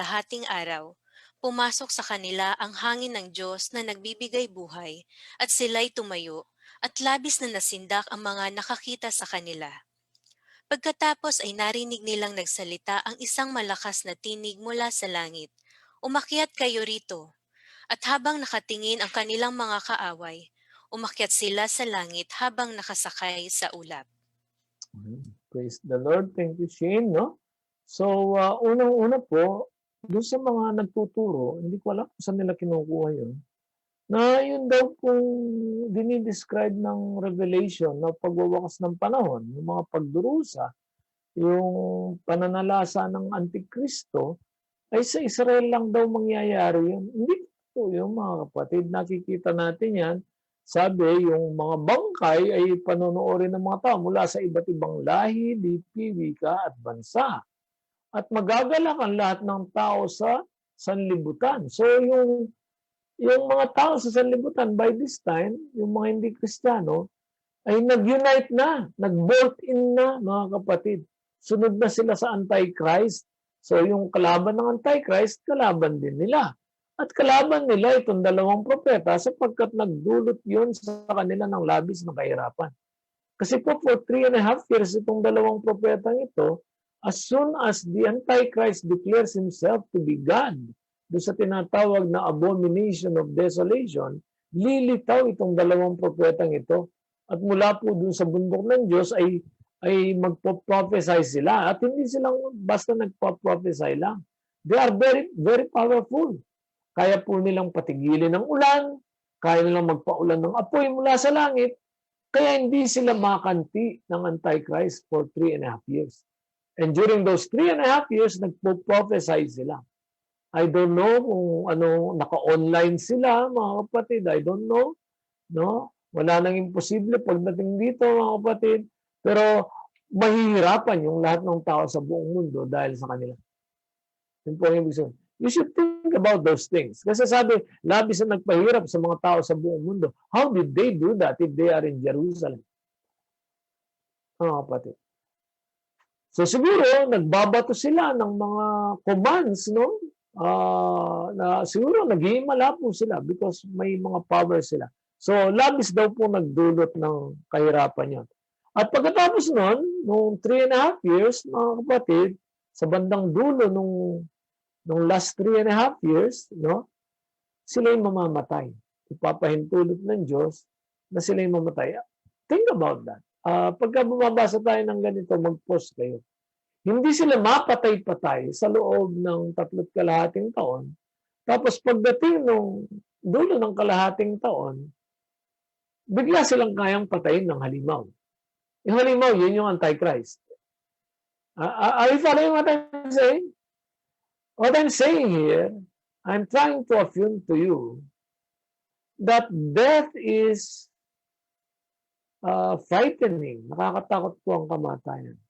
araw, pumasok sa kanila ang hangin ng Diyos na nagbibigay buhay, at sila'y tumayo, at labis na nasindak ang mga nakakita sa kanila. Pagkatapos ay narinig nilang nagsalita ang isang malakas na tinig mula sa langit, "Umakyat kayo rito." At habang nakatingin ang kanilang mga kaaway, umakyat sila sa langit habang nakasakay sa ulap. Praise the Lord. Thank you, Shane. No? So, unang-una po, doon sa mga nagtuturo, hindi ko alam kung saan nila kinukuha yun, na yun daw kung dinidescribe ng Revelation na pagwawakas ng panahon, yung mga pagdurusa, yung pananalasa ng Antikristo, ay sa Israel lang daw mangyayari yun. Hindi po yung mga kapatid, nakikita natin yan sabi, yung mga bangkay ay panonoorin ng mga tao mula sa iba't ibang lahi, lipi, wika at bansa. At magagalak ang lahat ng tao sa sanlibutan. So yung mga tao sa sanlibutan by this time, yung mga hindi Kristiyano, ay nag-unite na, nag-bolt in na, mga kapatid. Sunod na sila sa Antichrist. So yung kalaban ng Antichrist, kalaban din nila. At kalaban nila itong dalawang propeta sapagkat nagdulot yun sa kanila ng labis na kahirapan. Kasi po for 3.5 years itong dalawang propetang ito, as soon as the Antichrist declares himself to be God, doon sa tinatawag na abomination of desolation, lilitaw itong dalawang propetang ito. At mula po dun sa bundok ng Diyos ay magpo-prophesy sila. At hindi silang basta nagpo-prophesy lang. They are very, very powerful. Kaya po nilang patigilin ng ulan, kaya nilang magpaulan ng apoy mula sa langit, kaya hindi sila makanti ng Antichrist for 3.5 years. And during those 3.5 years, nagpo-prophesy sila. I don't know kung ano, naka-online sila, mga kapatid. I don't know. No? Wala nang imposible pagdating dito, mga kapatid. Pero mahihirapan yung lahat ng tao sa buong mundo dahil sa kanila. Yun po ang ibig sabihin. You should think about those things. Kasi sabi, labis na nagpahirap sa mga tao sa buong mundo. How did they do that if they are in Jerusalem? Mga kapatid. So siguro, nagbabato sila ng mga commands, no? Na siguro naghihimala po sila because may mga power sila. So labis daw po nagdulot ng kahirapan yun. At pagkatapos nun, nung 3.5 years, mga kapatid, sa bandang dulo nung last 3.5 years, no, sila yung mamamatay. Ipapahintulot ng Diyos na sila yung mamatay. Think about that. Pagka bumabasa tayo ng ganito, mag-post kayo. Hindi sila mapatay-patay sa loob ng 3.5 taon. Tapos pagdating nung dulo ng kalahating taon, bigla silang kayang patayin ng halimaw. Yung halimaw, yun yung Antichrist. Are you following what I'm saying? What I'm saying here, I'm trying to affirm to you that death is frightening. Nakakatakot po ang kamatayan.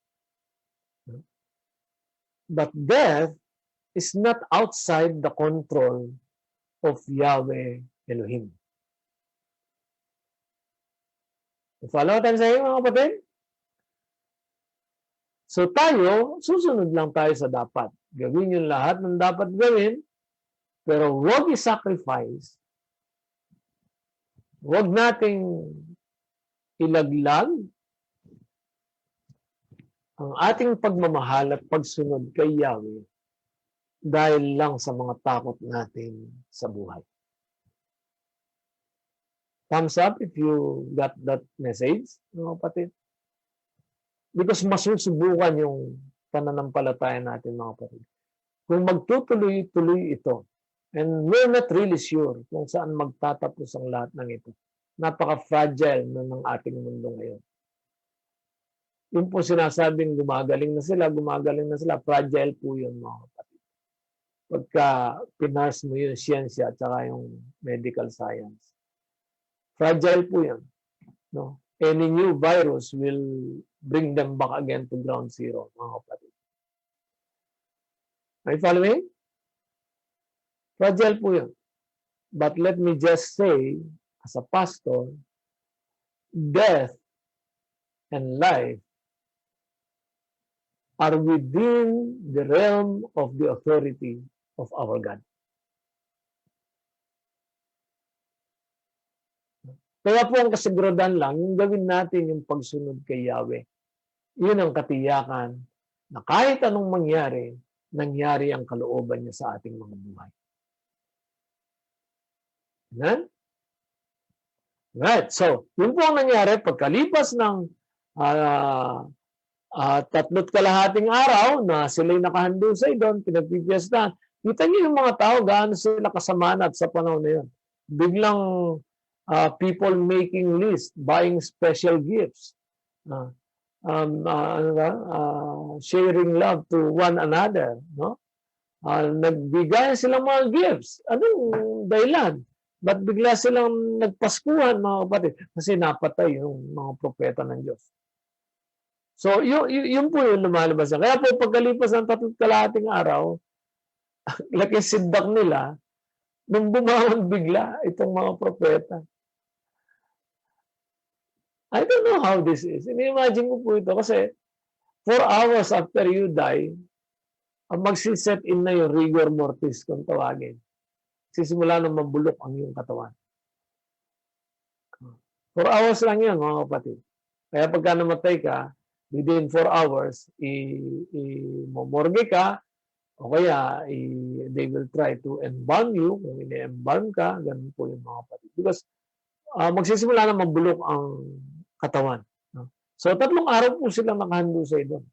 But death is not outside the control of Yahweh Elohim. You follow what I'm saying, mga kapatid? So tayo, susunod lang tayo sa dapat. Gawin yung lahat ng dapat gawin, pero huwag i-sacrifice. Huwag nating ilaglag ang ating pagmamahal at pagsunod kay Yahweh dahil lang sa mga takot natin sa buhay. Thumbs up if you got that message, mga kapatid. Because masusubukan yung pananampalataya natin, mga kapatid. Kung magtutuloy-tuloy ito, and we're not really sure kung saan magtatapos ang lahat ng ito. Napaka-fragile na ng ating mundo ngayon. Yung po sinasabing gumagaling na sila, fragile po yun, mga kapatid. Pagka pinars mo yung siyensya at saka yung medical science. Fragile po yun. No? Any new virus will bring them back again to ground zero, mga kapatid. Are you following? Fragile po yun. But let me just say, as a pastor, death and life are within the realm of the authority of our God. Kaya po ang kasiguraduhan lang, yung gawin natin yung pagsunod kay Yahweh. Yun ang katiyakan na kahit anong mangyari, nangyari ang kalooban niya sa ating mga buhay. Amen? Right. So, yun po ang nangyari pagkalipas ng 3.5 araw na sila'y nakahandusay doon, pinagpipiyastahan. Kita niyo yung mga tao, gaano sila kasamanat sa panahon na yun. Biglang people making list, buying special gifts, sharing love to one another, no? Nagbigay silang mga gifts. Anong dahilan? Ba't bigla silang nagpaskuhan, mga kapatid? Kasi napatay yung mga propeta ng Diyos. So, yun po yung lumalabas. Kaya po pagkalipas ng 3 araw, laki sindak nila, nung bumangon bigla itong mga propeta. I don't know how this is. Ini-imagine ko po ito kasi 4 hours after you die, ang magsiset in na yung rigor mortis kung tawagin. Sisimula na mabulok ang iyong katawan. 4 hours lang yan, mga kapatid. Kaya pagka namatay ka, within 4 hours, i-morgue ka, o kaya they will try to embalm you. Kung ini-embalm ka, ganun po yung mga kapatid. Because magsisimula na mabulok ang katawan. No? So, 3 araw po silang nakahandusay doon.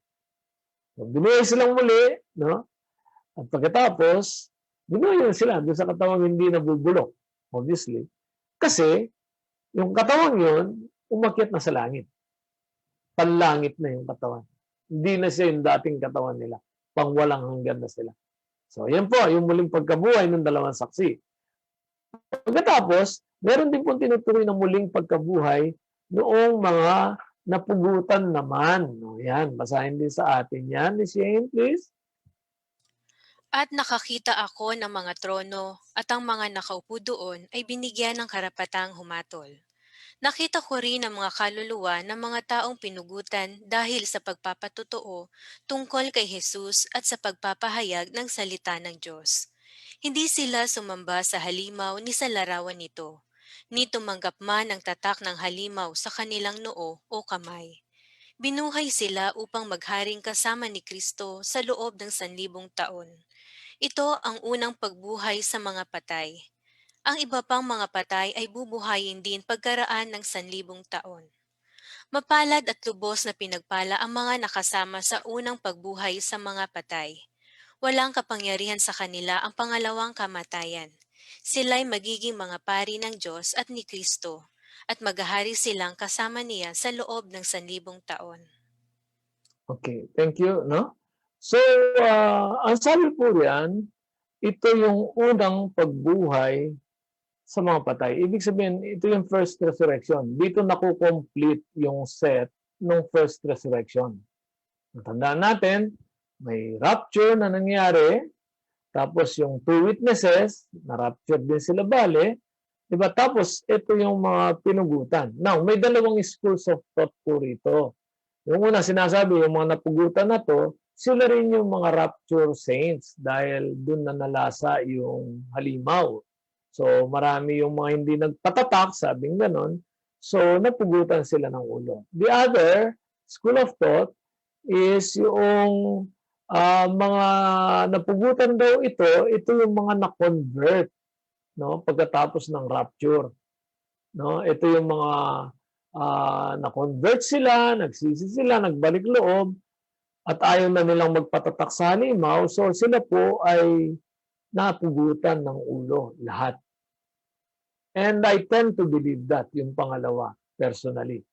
So, binuhay silang muli, no? At pagkatapos, binuhay sila doon sa katawang hindi nabubulok, obviously. Kasi, yung katawang yun, umakyat na sa langit. Panlangit na yung katawan. Hindi na siya yung dating katawan nila. Pangwalang hanggan na sila. So, yan po, yung muling pagkabuhay ng 2 saksi. Pagkatapos, meron din po tinutukoy na muling pagkabuhay noong mga napugutan naman. No, yan, basahin din sa atin yan. Miss Jane, please. At nakakita ako ng mga trono at ang mga nakaupo doon ay binigyan ng karapatang humatol. Nakita ko rin ang mga kaluluwa ng mga taong pinugutan dahil sa pagpapatotoo tungkol kay Jesus at sa pagpapahayag ng salita ng Diyos. Hindi sila sumamba sa halimaw ni sa larawan nito, ni tumanggap man ang tatak ng halimaw sa kanilang noo o kamay. Binuhay sila upang magharing kasama ni Kristo sa loob ng 1,000 taon. Ito ang unang pagbuhay sa mga patay. Ang iba pang mga patay ay bubuhayin din pagkaraan ng 1,000 taon. Mapalad at lubos na pinagpala ang mga nakasama sa unang pagbuhay sa mga patay. Walang kapangyarihan sa kanila ang pangalawang kamatayan. Sila'y magiging mga pari ng Diyos at ni Kristo, at maghahari silang kasama niya sa loob ng 1,000 taon. Okay, thank you. No? So, ang sabi po riyan, ito yung unang pagbuhay sa mga patay. Ibig sabihin, ito yung first resurrection. Dito nakukomplete yung set ng first resurrection. Tandaan natin, may rapture na nangyari, tapos yung 2 witnesses, na-rapture din sila bale, diba? Tapos, ito yung mga pinugutan. Now, may 2 schools of thought po rito. Yung una sinasabi, yung mga napugutan na to, sila rin yung mga rapture saints dahil dun na nalasa yung halimaw. So marami yung mga hindi nagpatatak, sabing ganon. So napugutan sila ng ulo. The other school of thought is yung mga napugutan daw ito yung mga na-convert, no, pagkatapos ng rapture. No, ito yung mga na-convert sila, nagsisi sila, nagbalik loob, at ayaw na nilang magpatatak sa halimaw, so sila po ay napugutan ng ulo, lahat. And I tend to believe that, yung pangalawa, personally.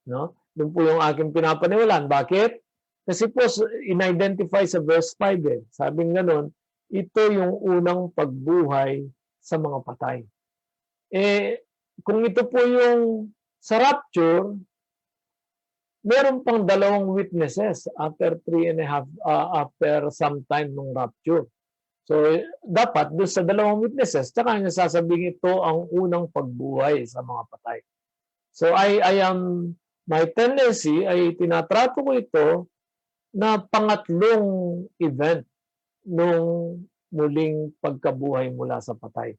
No? Yun po yung aking pinapaniwalaan. Bakit? Kasi po, in-identify sa verse 5, sabing ganun, ito yung unang pagbuhay sa mga patay. Kung ito po yung sa rapture, meron pang 2 witnesses after 3.5 after some time nung rapture. So dapat doon sa 2 witnesses, tsaka niya sasabihin ito ang unang pagbuhay sa mga patay. So my tendency ay tinatrato ko ito na pangatlong event nung muling pagkabuhay mula sa patay.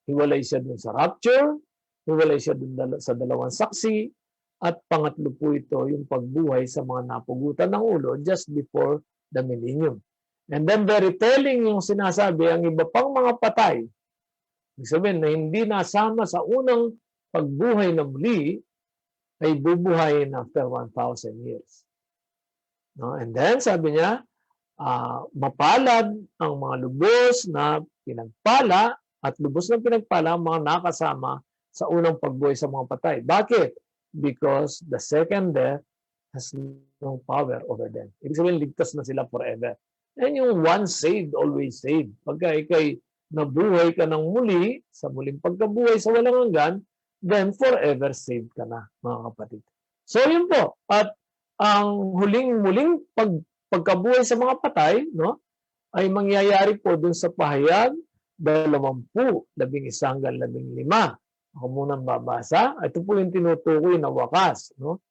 Hiwalay siya dun sa rapture, hiwalay siya dun sa 2 saksi, at pangatlo po ito yung pagbuhay sa mga napugutan ng ulo just before the millennium. And then very telling yung sinasabi, ang iba pang mga patay, ibig sabihin na hindi nasama sa unang pagbuhay na muli, ay bubuhayin after 1,000 years. No? And then sabi niya, mapalad ang mga lubos na pinagpala at lubos na pinagpala ang mga nakasama sa unang pagbuhay sa mga patay. Bakit? Because the second death has no power over them. Ibig sabihin, ligtas na sila forever. And yung once saved, always saved. Pagka ikay nabuhay ka ng muli, sa muling pagkabuhay sa walang hanggan, then forever saved ka na, mga kapatid. So yun po. At ang muling pagkabuhay sa mga patay, no, ay mangyayari po dun sa pahayag 20, 11 hanggang 15. Ako munang babasa. Ito po yung tinutukoy na wakas. No?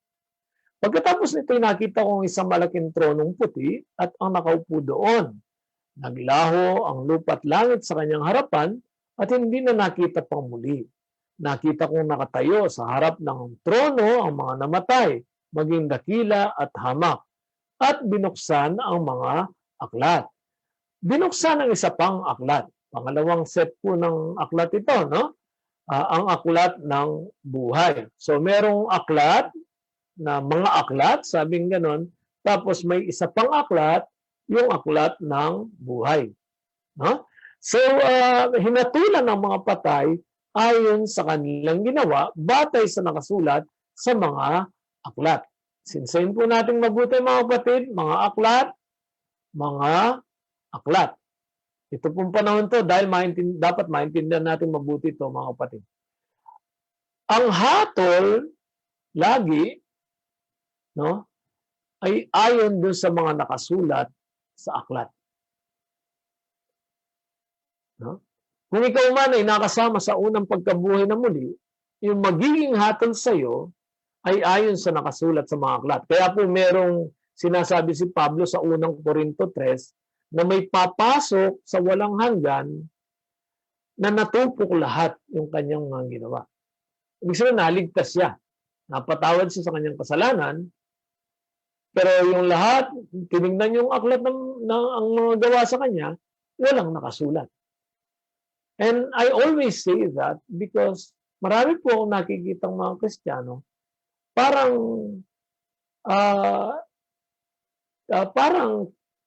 Pagkatapos nito, nakita kong isang malaking tronong puti at ang nakaupo doon. Naglaho ang lupa at langit sa kanyang harapan at hindi na nakita pang muli. Nakita kong nakatayo sa harap ng trono ang mga namatay, maging dakila at hamak, at binuksan ang mga aklat. Binuksan ang isa pang aklat. Pangalawang set po ng aklat ito, no? Ang aklat ng buhay. So merong aklat na mga aklat, sabing ganon, tapos may isa pang aklat, yung aklat ng buhay. No? So hinatulan ng mga patay ayon sa kanilang ginawa, batay sa nakasulat sa mga aklat. Sinsayin po natin mabuti mga kapatid, mga aklat, mga aklat. Ito pong panahon to dahil dapat maintindihan natin mabuti ito mga kapatid. Ang hatol lagi, no, ay ayon doon sa mga nakasulat sa aklat. No? Kung ikaw man ay nakasama sa unang pagkabuhay na muli, yung magiging hatol sa iyo ay ayon sa nakasulat sa mga aklat. Kaya po merong sinasabi si Pablo sa unang Korinto 3 na may papasok sa walang hanggan na natupok lahat yung kanyang mga ginawa. Ibig sabihin, naligtas siya. Napatawad siya sa kanyang kasalanan, pero yung lahat, tinignan yung aklat ng ang mga gawa sa kanya, walang nakasulat. And I always say that because marami po akong nakikitang mga Kristiyano, parang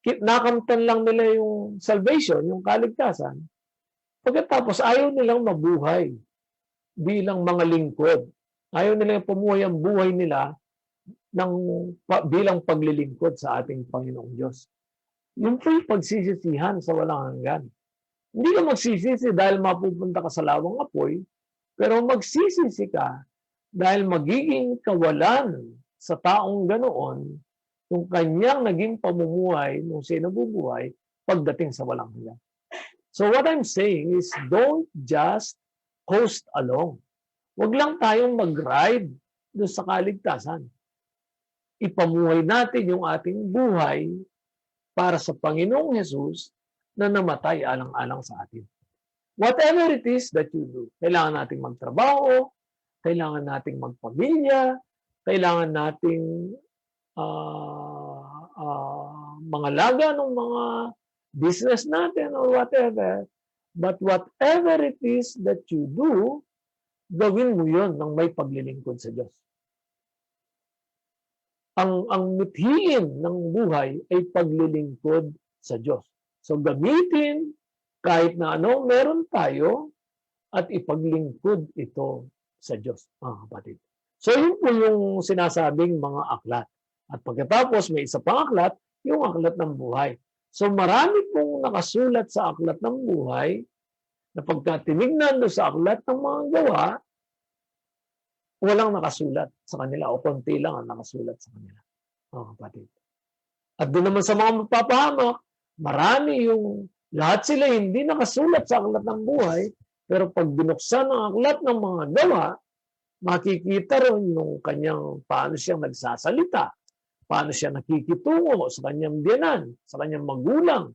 nakamtan lang nila yung salvation, yung kaligtasan. Pagkatapos, ayaw nilang mabuhay bilang mga lingkod. Ayaw nilang pumuhay ang buhay nila bilang paglilingkod sa ating Panginoong Diyos. Yung po yung pagsisisihan sa walang hanggan. Hindi ka magsisisi dahil mapupunta ka sa lawang apoy, pero magsisisi ka dahil magiging kawalan sa taong ganoon yung kanyang naging pamumuhay nung siya nabubuhay pagdating sa walang hanggan. So what I'm saying is don't just coast along. Huwag lang tayong mag-ride doon sa kaligtasan. Ipamuhay natin yung ating buhay para sa Panginoong Hesus na namatay alang-alang sa atin. Whatever it is that you do, kailangan nating magtrabaho, kailangan nating magpamilya, kailangan nating mangalaga ng mga business natin or whatever. But whatever it is that you do, gawin mo yun ng may paglilingkod sa Diyos. Ang mithiin ng buhay ay paglilingkod sa Diyos. So gamitin kahit na ano meron tayo at ipaglingkod ito sa Diyos, mga kapatid. So yun po yung sinasabing mga aklat. At pagkatapos may isa pang aklat, yung aklat ng buhay. So marami pong nakasulat sa aklat ng buhay na pagka tinignan doon sa aklat ng mga gawa, walang nakasulat sa kanila o konti lang ang nakasulat sa kanila, mga kapatid. At doon naman sa mga mapapahamak, marami yung lahat sila hindi nakasulat sa aklat ng buhay, pero pag binuksan ang aklat ng mga gawa, makikita rin yung kanyang paano siya nagsasalita, paano siya nakikitungo sa kanyang biyanan, sa kanyang magulang,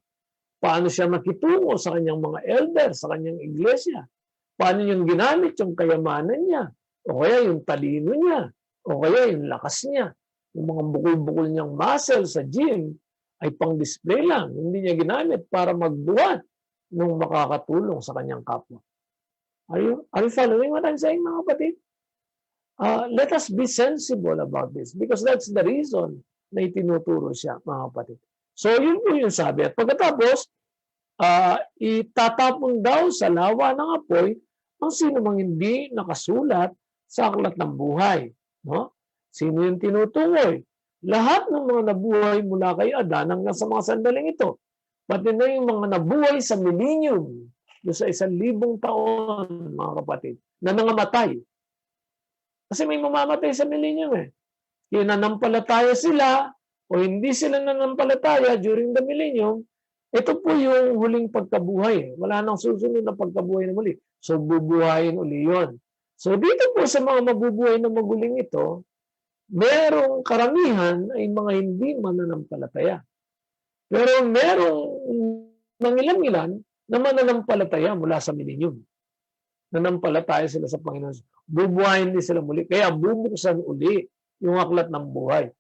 paano siya nakitungo sa kanyang mga elder, sa kanyang iglesia, paano yung ginamit yung kayamanan niya, o kaya yung talino niya, o kaya yung lakas niya, yung mga bukol-bukol niyang muscle sa gym ay pang-display lang, hindi niya ginamit para magbuhat nung makakatulong sa kanyang kapwa. Are you following what I'm saying, mga kapatid? Let us be sensible about this because that's the reason na itinuturo siya, mga kapatid. So, yun po yung sabi. At pagkatapos, itatapon daw sa lawa ng apoy ang sino mang hindi nakasulat sa aklat ng buhay. No? Sino yung tinutukoy? Lahat ng mga nabuhay mula kay Adan hanggang sa mga sandaling ito. Pati na yung mga nabuhay sa millennium doon sa 1,000 taon, mga kapatid, na nangamatay. Kasi may mamamatay sa millennium eh. Yung nanampalataya sila o hindi sila nanampalataya during the millennium, ito po yung huling pagkabuhay. Wala nang susunod na pagkabuhay na muli. So, bubuhayin uli yun. So, dito po sa mga mabubuhay na maguling ito, merong karamihan ay mga hindi mananampalataya. Pero merong nangilan-ilan na mananampalataya mula sa millennium. Nanampalataya sila sa Panginoon. Bubuhayin din sila muli. Kaya bubuksan uli yung aklat ng buhay.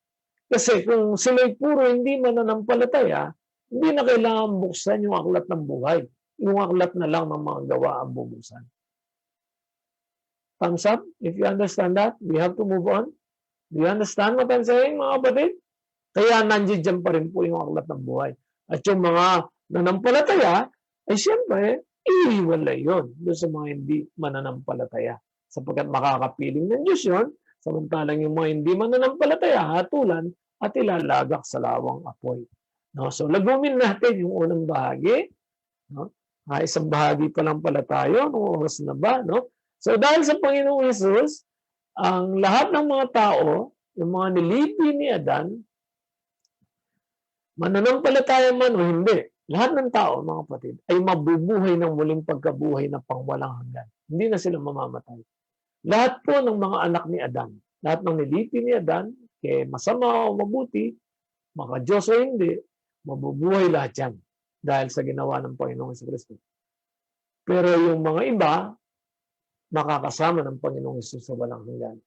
Kasi kung sila'y puro hindi mananampalataya, hindi na kailangan buksan yung aklat ng buhay. Yung aklat na lang ng mga gawa ang bubuksan. Thumbs up? If you understand that, we have to move on. Do you understand what I'm saying, mga kapatid? Kaya nandiyan pa rin po yung aklat ng buhay. At yung mga nanampalataya, ay siyempre, iiwalay yun doon sa mga hindi mananampalataya. Sapagkat makakapiling ng Diyos yun, samantalang yung mga hindi mananampalataya, hatulan at ilalagak sa lawang apoy. No? So, lagumin natin yung unang bahagi. No? Isang bahagi pa lang pala tayo. Nung oras na ba? No? So, dahil sa Panginoong Hesus, ang lahat ng mga tao, yung mga nilipi ni Adan, mananampalataya man o hindi, lahat ng tao, mga kapatid, ay mabubuhay ng muling pagkabuhay na pangwalang hanggan. Hindi na sila mamamatay. Lahat po ng mga anak ni Adan, lahat ng nilipi ni Adan, kaya masama o mabuti, maka-Diyos o hindi, mabubuhay lahat yan dahil sa ginawa ng Panginoong Jesucristo. Pero yung mga iba, makakasama ng Panginoong Hesus sa walang hanggan.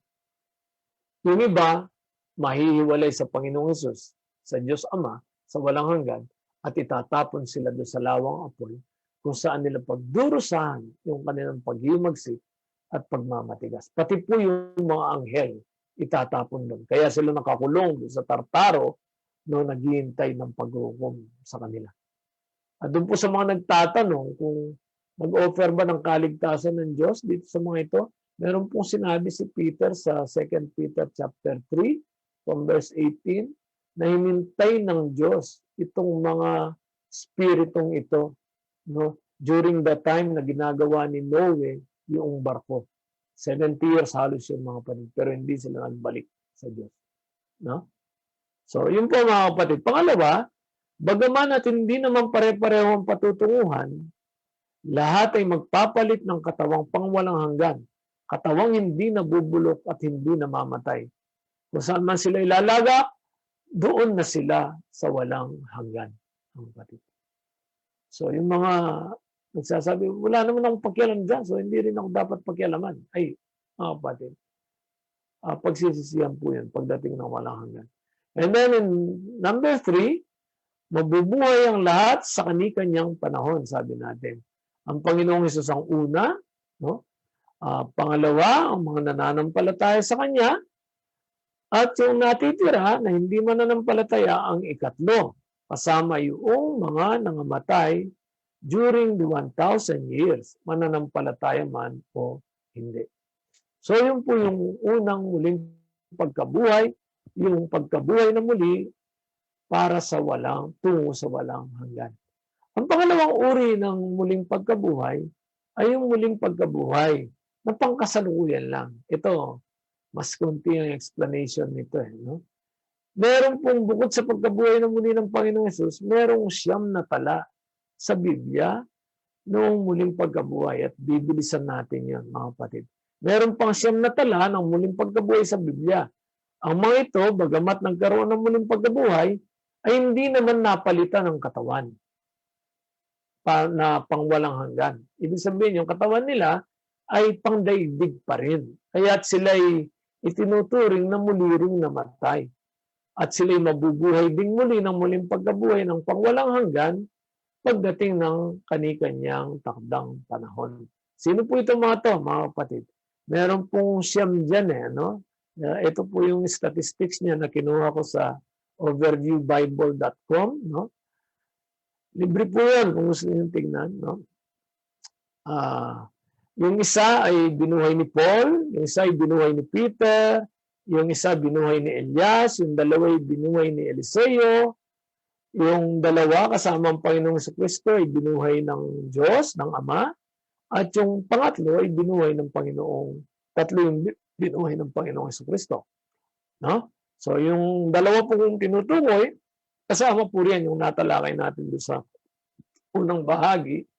Yung iba, mahihiwalay sa Panginoong Hesus, sa Diyos Ama, sa walang hanggan, at itatapon sila doon sa lawang apoy kung saan nila pagdurusahan yung kanilang paghimagsik at pagmamatigas. Pati po yung mga anghel, itatapon doon. Kaya sila nakakulong doon sa Tartaro no naghihintay ng paghukom sa kanila. At doon po sa mga nagtatanong kung mag-offer ba ng kaligtasan ng Diyos dito sa mga ito, meron pong sinabi si Peter sa 2 Peter chapter 3 from verse 18 na hinintay ng Diyos itong mga spiritong ito no during the time na ginagawa ni Noe yung barko. 70 years halos yung mga kapatid, pero hindi sila nagbalik sa Diyos. No? So, yun po mga kapatid. Pangalawa, bagaman at hindi naman pare-pareho ang patutunguhan, lahat ay magpapalit ng katawang pangwalang hanggan. Katawang hindi nabubulok at hindi namamatay. Kung saan man sila ilalagak, doon na sila sa walang hanggan. Mga kapatid. So, yung mga nagsasabi, wala naman akong pakialam dyan, so hindi rin ako dapat pakialaman. Ay, mga kapatid, pagsisisihan po yun pagdating ng walang hanggan. And then in number 3, mabubuhay ang lahat sa kani-kanyang panahon, sabi natin. Ang Panginoong Hesus ang una, no? Pangalawa, ang mga nananampalataya sa Kanya, at yung natitira na hindi mananampalataya ang ikatlo, kasama yung mga nangamatay during the 1,000 years, mananampalataya man o hindi. So yun po yung unang muling pagkabuhay, yung pagkabuhay na muli para sa tungo sa walang hanggan. Ang pangalawang uri ng muling pagkabuhay ay yung muling pagkabuhay na pangkasalukuyan lang. Ito, mas konti ang explanation nito. No? Meron pong bukod sa pagkabuhay na muli ng Panginoong Hesus, merong 9 na tala sa Biblia noong muling pagkabuhay at bibilisan natin yan, mga kapatid. Meron pang 9 na tala ng muling pagkabuhay sa Biblia. Ang mga ito, bagamat nagkaroon ng muling pagkabuhay, ay hindi naman napalitan ng katawan na pangwalang hanggan. Ibig sabihin, yung katawan nila ay pangdaigdig pa rin. Kaya't sila'y itinuturing na muli ring namatay. At sila'y mabubuhay ding muli ng muling pagkabuhay ng pangwalang hanggan pagdating ng kani-kanyang takdang panahon. Sino po ito mga to, mga kapatid? Meron pong 9 dyan no? Ito po yung statistics niya na kinuha ko sa overviewbible.com, no? Libre po yan kung gusto niyo tingnan, no? Yung isa ay binuhay ni Paul, yung isa ay binuhay ni Peter, yung isa binuhay ni Elias, yung dalawa ay binuhay ni Eliseo, Yung dalawa kasama ang Panginoong Jesucristo ay binuhay ng Diyos, ng Ama, at yung pangatlo ay binuhay ng Panginoong, tatlo yung binuhay ng Panginoong Jesucristo. No? So yung dalawa po kong tinutukoy, kasama po riyan yung natalakay natin doon sa unang bahagi,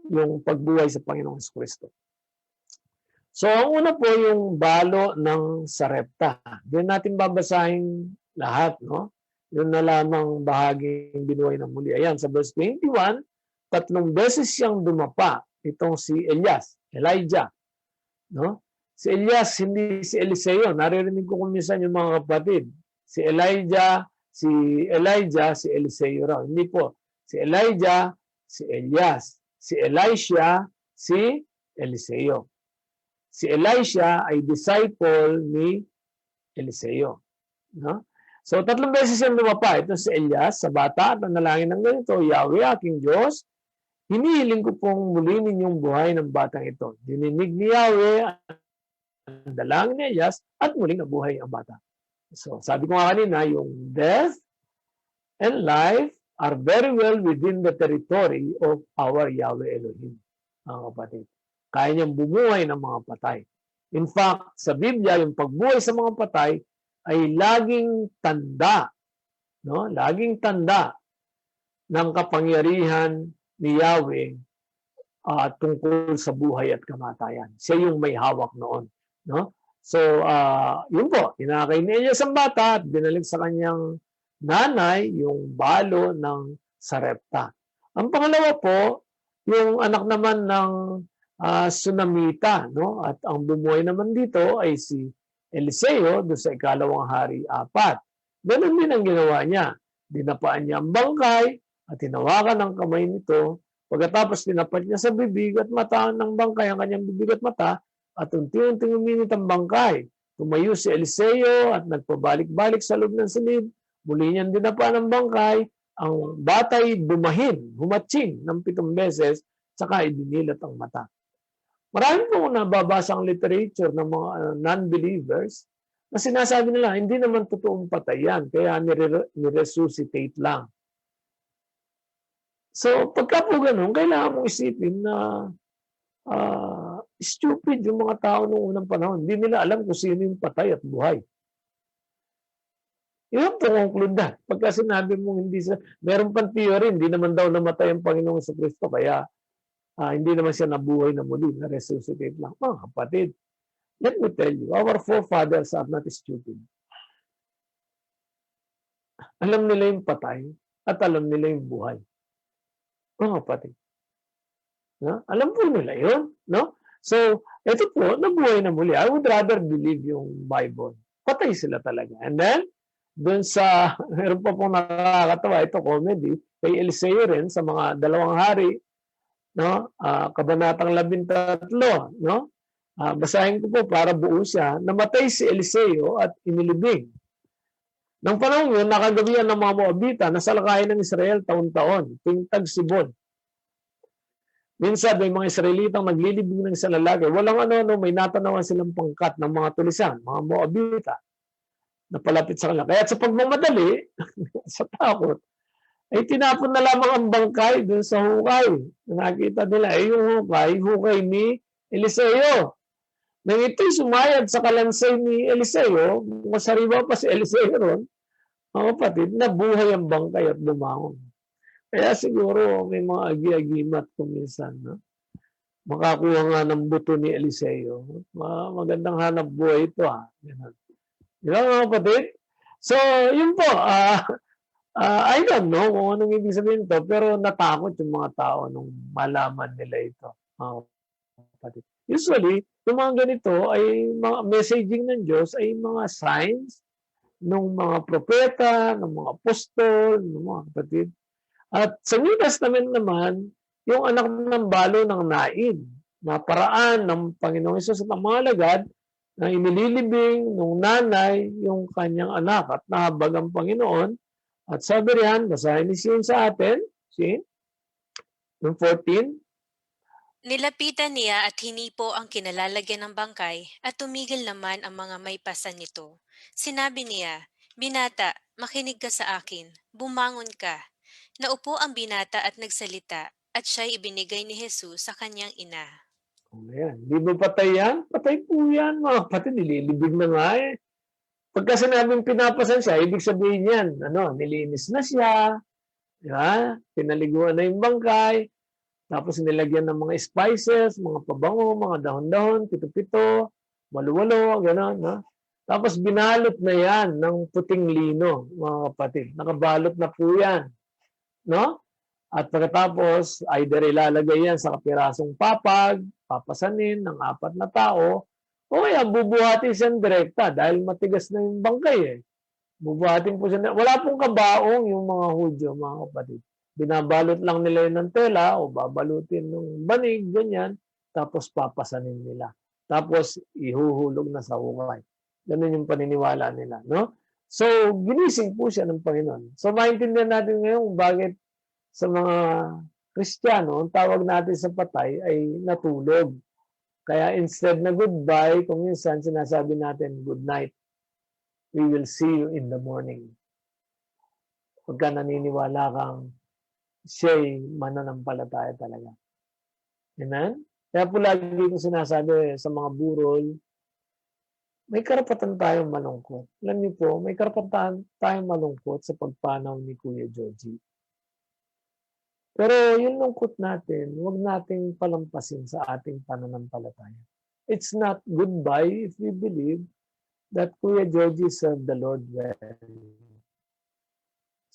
yung pagbuhay sa Panginoong Jesucristo. So ang una po yung balo ng Sarepta. Diyan natin babasahin lahat, no? Yun na lamang bahaging binuhay ng muli. Ayan, sa verse 21, 3 beses siyang dumapa itong si Elijah, no? Si Elias, hindi si Eliseo. Naririnig ko kuminsan yung mga kapatid. Si Elijah, si Eliseo raw. Hindi po. Si Elijah, si Elias. Si Elisha, si Eliseo. Si Elisha ay disciple ni Eliseo. No? So, 3 beses siyang lumapa. Ito si Elias, sa bata, at nanalangin ng ganito, Yahweh, aking Diyos, hinihiling ko pong muli ninyong buhay ng batang ito. Dininig ni Yahweh ang dalangin ni Elias at muling nabuhay ang bata. So, sabi ko nga kanina, yung death and life are very well within the territory of our Yahweh Elohim, mga kapatid. Kaya niyang bumuhay ng mga patay. In fact, sa Biblia, yung pagbuhay sa mga patay ay laging tanda, no? Laging tanda ng kapangyarihan ni Yahweh tungkol sa buhay at kamatayan. Siya yung may hawak noon, no? So, yun po, inakay ni Elias ang bata at binalik sa kanyang nanay yung balo ng Sarepta. Ang pangalawa po, yung anak naman ng Sunamita, no? At ang bumuhay naman dito ay si Eliseo doon sa ikalawang hari 4. Ganun din ang ginawa niya. Dinapaan niya ang bangkay at hinawakan ng kamay nito. Pagkatapos tinapat niya sa bibig at mata ng bangkay ang kanyang bibig at mata at unti-unting uminit ang bangkay. Tumayo si Eliseo at nagpabalik-balik sa loob ng silid. Muli niyang dinapaan ang bangkay. Ang batay bumahin, humatsing ng 7 beses, saka idinilat ang mata. Marami po nababasa ang literature ng mga non-believers na sinasabi nila, hindi naman totoong patay yan, kaya niresuscitate lang. So, pagka po ganun, kailangan mong isipin na stupid yung mga tao noong unang panahon. Hindi nila alam kung sino yung patay at buhay. You have to conclude that. Pagka sinabi mong hindi sa... Meron pang theory, hindi naman daw namatay ang Panginoong Jesucristo, kaya hindi naman siya nabuhay na muli, na-resuscitate lang. Mga kapatid, let me tell you, our forefathers are not stupid. Alam nila yung patay at alam nila yung buhay. Mga kapatid. No? Alam po nila yun. No? So, ito po, nabuhay na muli. I would rather believe yung Bible. Patay sila talaga. And then, dun sa, meron pa pong nakakatawa, ito comedy, kay Eliseo rin, sa mga 2 hari, no? Kabanatang 13, no? Basahin ko po para buo siya. Namatay si Eliseo at inilibing. Nang panahon yun, nakagawian ng mga Moabita na salakayin ng Israel taon-taon, tuwing tag-sibon. Minsan may mga Israelitang naglilibing ng isang lalaki. Walang may natanawan silang pangkat ng mga tulisan, mga Moabita, na palapit sa kanila. Kaya sa pagmamadali, sa takot, ay tinapon na lamang ang bangkay dun sa hukay. Nakita nila, yung hukay ni Eliseo. Nang ito'y sumayad sa kalansay ni Eliseo, masariwa pa si Eliseo ron, mga kapatid, nabuhay ang bangkay at bumangon. Kaya siguro may mga agi-agimat kung minsan, no? Makakuha nga ng buto ni Eliseo. Magandang hanap buhay ito, ha? Di ba, mga kapatid? So, yun po, I don't know kung anong ibig sabihin ito, pero natakot yung mga tao nung malaman nila ito, mga kapatid. Usually, yung mga ganito ay mga messaging ng Diyos ay mga signs ng mga propeta, ng mga apostol, ng mga kapatid. At sa New Testament naman, yung anak ng balo ng Nain, na paraan ng Panginoong Hesus at ng mga alagad na inililibing ng nanay yung kanyang anak at nahabag ang Panginoon. At sabi riyan, basahin ni Sin sa atin, Sin, yung 14. Nilapitan niya at hinipo ang kinalalagyan ng bangkay at tumigil naman ang mga may pasan nito. Sinabi niya, Binata, makinig ka sa akin. Bumangon ka. Naupo ang binata at nagsalita, at siya'y ibinigay ni Jesus sa kanyang ina. Ayan. Di ba patay yan? Patay po yan, mga kapatid. Nililibig na nga eh. Pagka sinabing pinapasan siya, ibig sabihin yan, nilinis na siya, di ba? Pinaliguan na yung bangkay, tapos nilagyan ng mga spices, mga pabango, mga dahon-dahon, pito-pito, walu-walo, gano'n, no? Tapos binalot na yan ng puting lino, mga kapatid. Nakabalot na po yan, no? At pagkatapos, either ilalagay yan sa kapirasong papag, papasanin ng 4 na tao, o kaya bubuhatin siyang direkta dahil matigas na yung bangkay eh. Bubuhatin po siya. Wala pong kabaong yung mga Hudyo, mga kapatid. Binabalot lang nila yun ng tela o babalutin ng banig, ganyan, tapos papasanin nila. Tapos ihuhulog na sa ukay. Ganun yung paniniwala nila, no? So, ginising po siya ng Panginoon. So, maintindihan natin ngayon bakit sa mga Kristiyano, ang tawag natin sa patay ay natulog. Kaya instead na goodbye, kung minsan sinasabi natin good night, we will see you in the morning. Pagka naniniwala kang siya'y mananampalataya talaga. Amen? Kaya po lagi ko sinasabi sa mga burol, may karapatan tayong malungkot. Alam niyo po, may karapatan tayong malungkot sa pagpanaw ni Kuya Joji. Pero yung lungkot natin, huwag nating palampasin sa ating pananampalataya. It's not goodbye if we believe that Kuya Joji served the Lord well.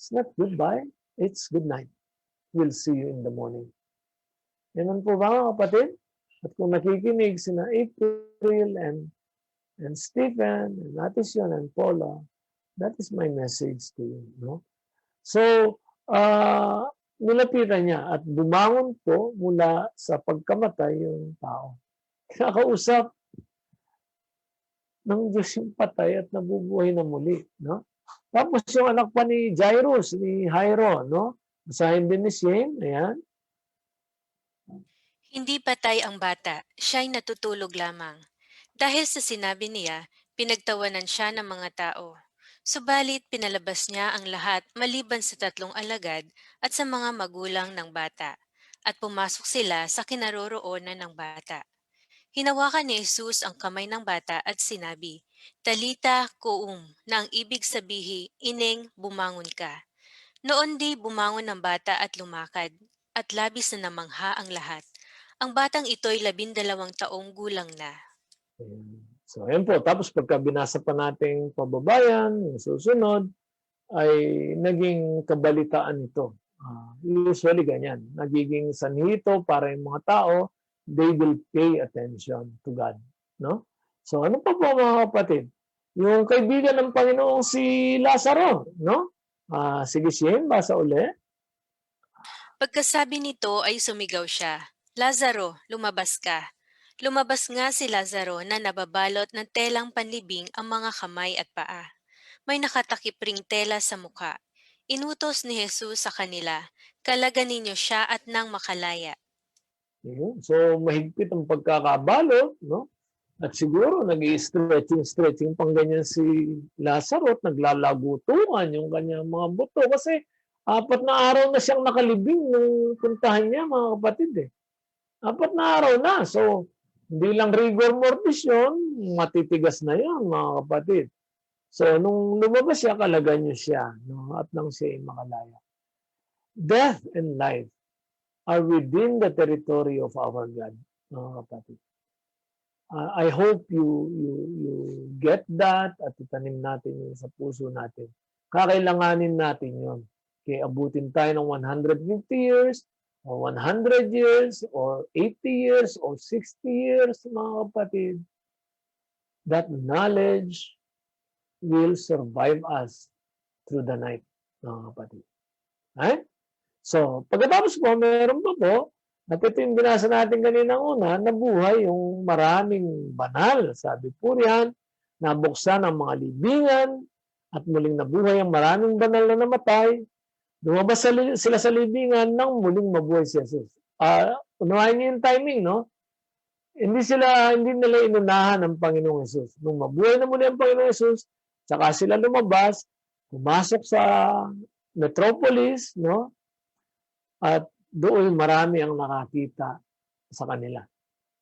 It's not goodbye, it's good night. We'll see you in the morning. Ganun po ba mga kapatid? At kung nakikinig sina April and Stephen and Natisyon and Paula, that is my message to you. No? So, nilapitan niya at bumangon po mula sa pagkamatay yung tao. Kinakausap ng Diyos yung patay at nabubuhay na muli. No? Tapos yung anak pa ni Jairus, ni Jairo, no? Basahin din ni Shane, ayan. Hindi patay ang bata, siya'y natutulog lamang. Dahil sa sinabi niya, pinagtawanan siya ng mga tao. Subalit pinalabas niya ang lahat maliban sa 3 alagad at sa mga magulang ng bata, at pumasok sila sa kinaroroonan ng bata. Hinawakan ni Jesus ang kamay ng bata at sinabi, "Talita koum," na ang ibig sabihi, "Ineng, bumangon ka." Noon di bumangon ang bata at lumakad, at labis na namangha ang lahat. Ang batang ito'y 12 taong gulang na. So, ayan po. Tapos pagka binasa pa nating pababayan, yung susunod, ay naging kabalitaan ito. Usually ganyan. Nagiging sanhito para yung mga tao, they will pay attention to God. No? So, ano pa po mga kapatid? Yung kaibigan ng Panginoong si Lazaro. No? Sige, Shane, basa uli. Pagkasabi nito ay sumigaw siya, "Lazaro, lumabas ka." Lumabas nga si Lazaro na nababalot ng telang panlibing ang mga kamay at paa. May nakatakip ring tela sa mukha. Inutos ni Jesus sa kanila, "Kalagan ninyo siya at nang makalaya." So, mahigpit ang pagkakabalot, no? At siguro nag-i-stretching pang ganyan si Lazaro at naglalagutungan yung kanyang mga buto kasi 4 na araw na siyang nakalibing nung puntahan niya, mga kapatid eh. 4 na araw na. So, hindi lang rigor mortis yun, matitigas na yan, mga kapatid. So, nung lumabas siya, kalagan niyo siya, no? At nang siya ay makalaya. Death and life are within the territory of our God, mga kapatid. I hope you get that at itanim natin yun sa puso natin. Kakailanganin natin yun. Kaya abutin tayo ng 150 years, or 100 years, or 80 years, or 60 years, mga kapatid. That knowledge will survive us through the night, mga kapatid. Right? So, pagkatapos po, meron pa po, at ito yung binasa natin kanina una, nabuhay yung maraming banal. Sabi po riyan, nabuksan ang mga libingan at muling nabuhay ang maraming banal na namatay. Lumabas sila sa libingan nang muling mabuhay si Jesus. Unawain niyo yung timing, no? Hindi nila inunahan ang Panginoong Jesus. Nung mabuhay na muli ang Panginoong Jesus, saka sila lumabas, pumasok sa metropolis, no? At doon marami ang nakakita sa kanila.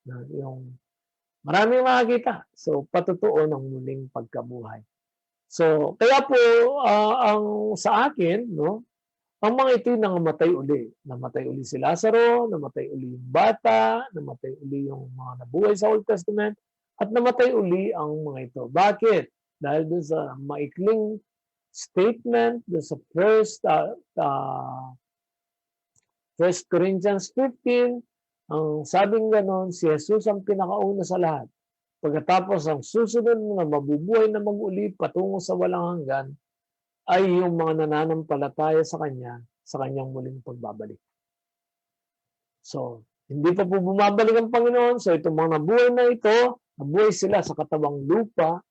No? Yung marami ang nakakita. So, patotoo ng muling pagkabuhay. So, kaya po, ang sa akin, no? Ang mga ito'y nangamatay uli. Namatay uli si Lazaro, namatay uli yung bata, namatay uli yung mga nabuhay sa Old Testament, at namatay uli ang mga ito. Bakit? Dahil doon sa maikling statement, doon sa First Corinthians 15, ang sabing ganon, si Jesus ang pinakauna sa lahat. Pagkatapos ang susunod na mabubuhay na mag-uli patungo sa walang hanggan, ay yung mga nananampalataya sa kanyang muling pagbabalik. So, hindi pa po bumabalik ang Panginoon. So, itong mga nabuhay na ito, nabuhay sila sa katawang lupa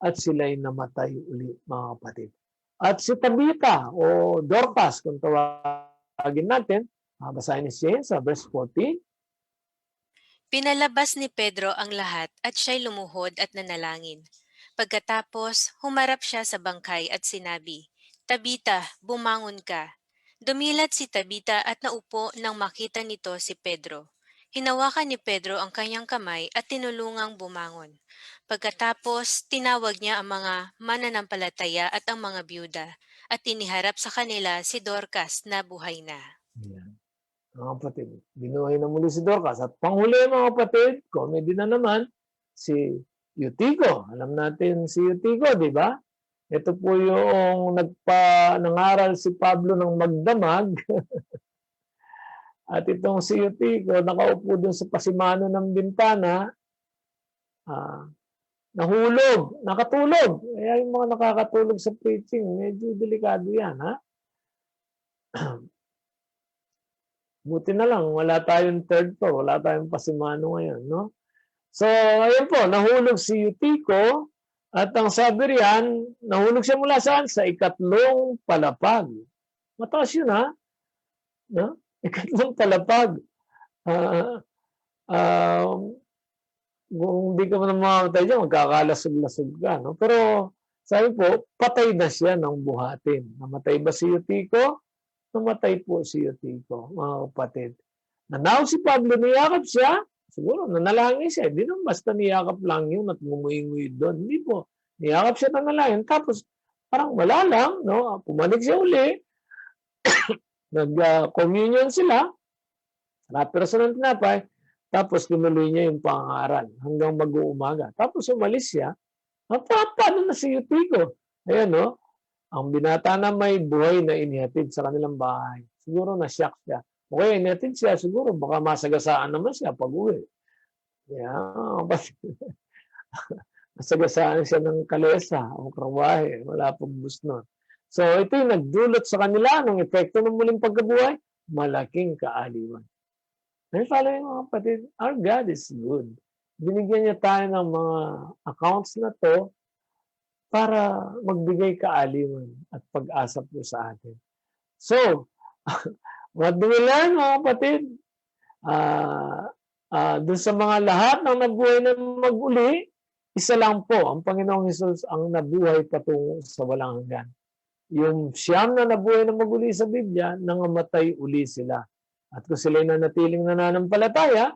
at sila'y namatay uli, mga kapatid. At si Tabita o Dorcas, kung tawagin natin, basahin niya sa verse 14. Pinalabas ni Pedro ang lahat at siya'y lumuhod at nanalangin. Pagkatapos, humarap siya sa bangkay at sinabi, "Tabita, bumangon ka." Dumilat si Tabita at naupo nang makita nito si Pedro. Hinawakan ni Pedro ang kanyang kamay at tinulungang bumangon. Pagkatapos, tinawag niya ang mga mananampalataya at ang mga byuda at iniharap sa kanila si Dorcas na buhay na. Yan. Mga kapatid, binuhay na muli si Dorcas. At panghuli, mga kapatid, comedy na naman, si Eutico. Alam natin si Eutico, di ba? Ito po yung nangaral si Pablo ng magdamag. At itong si Eutico, nakaupo dun sa pasimano ng bintana, nahulog, nakatulog. Kaya yung mga nakakatulog sa preaching, medyo delikado yan, ha? Buti na lang, wala tayong third floor, wala tayong pasimano ngayon, no? So, ayun po, nahulog si Eutico at ang sabi riyan, nahulog siya mula saan? Sa ikatlong palapag. Mataas yun, ha? No? Ikatlong palapag. Kung hindi ka man mamamatay dyan, magkakalasog-lasog ka, no? Pero, sabi po, patay na siya ng buhatin. Namatay ba si Eutico? Namatay po si Eutico, mga kapatid. Nanaw si Pablo, niyakap siya. Siguro, nanalangin siya. Hindi naman basta niyakap lang yun at ngumuy-nguy doon. Hindi po. Niyakap siya, nanalangin. Tapos, parang wala lang, no? Pumalik siya uli. Nag-communion sila. Rapiraso ng tinapay. Tapos, tinuloy niya yung pangaral hanggang mag-uumaga. Tapos, umalis siya. Paano na si Eutico? Ayan, no? Ang binata na may buhay na inihatid sa kanilang bahay. Siguro na-shock siya. Okay, inihatid siya. Siguro baka masagasaan naman siya pag-uwi. Yeah, masagasaan siya ng kalesa o karwahe. Wala pong bus nun. So, ito yung nagdulot sa kanila ng epekto ng muling pagkabuhay. Malaking kaaliwan. May following mga kapatid, our God is good. Binigyan niya tayo ng mga accounts na to para magbigay kaaliwan at pag-asa po sa atin. So, what do we learn, mga kapatid? Doon sa mga lahat ng nabuhay na mag-uli, isa lang po, ang Panginoong Hesus ang nabuhay patungo sa walang hanggan. Yung siyam na nabuhay na mag-uli sa Biblia, nangamatay uli sila. At kung sila'y nanatiling nananampalataya,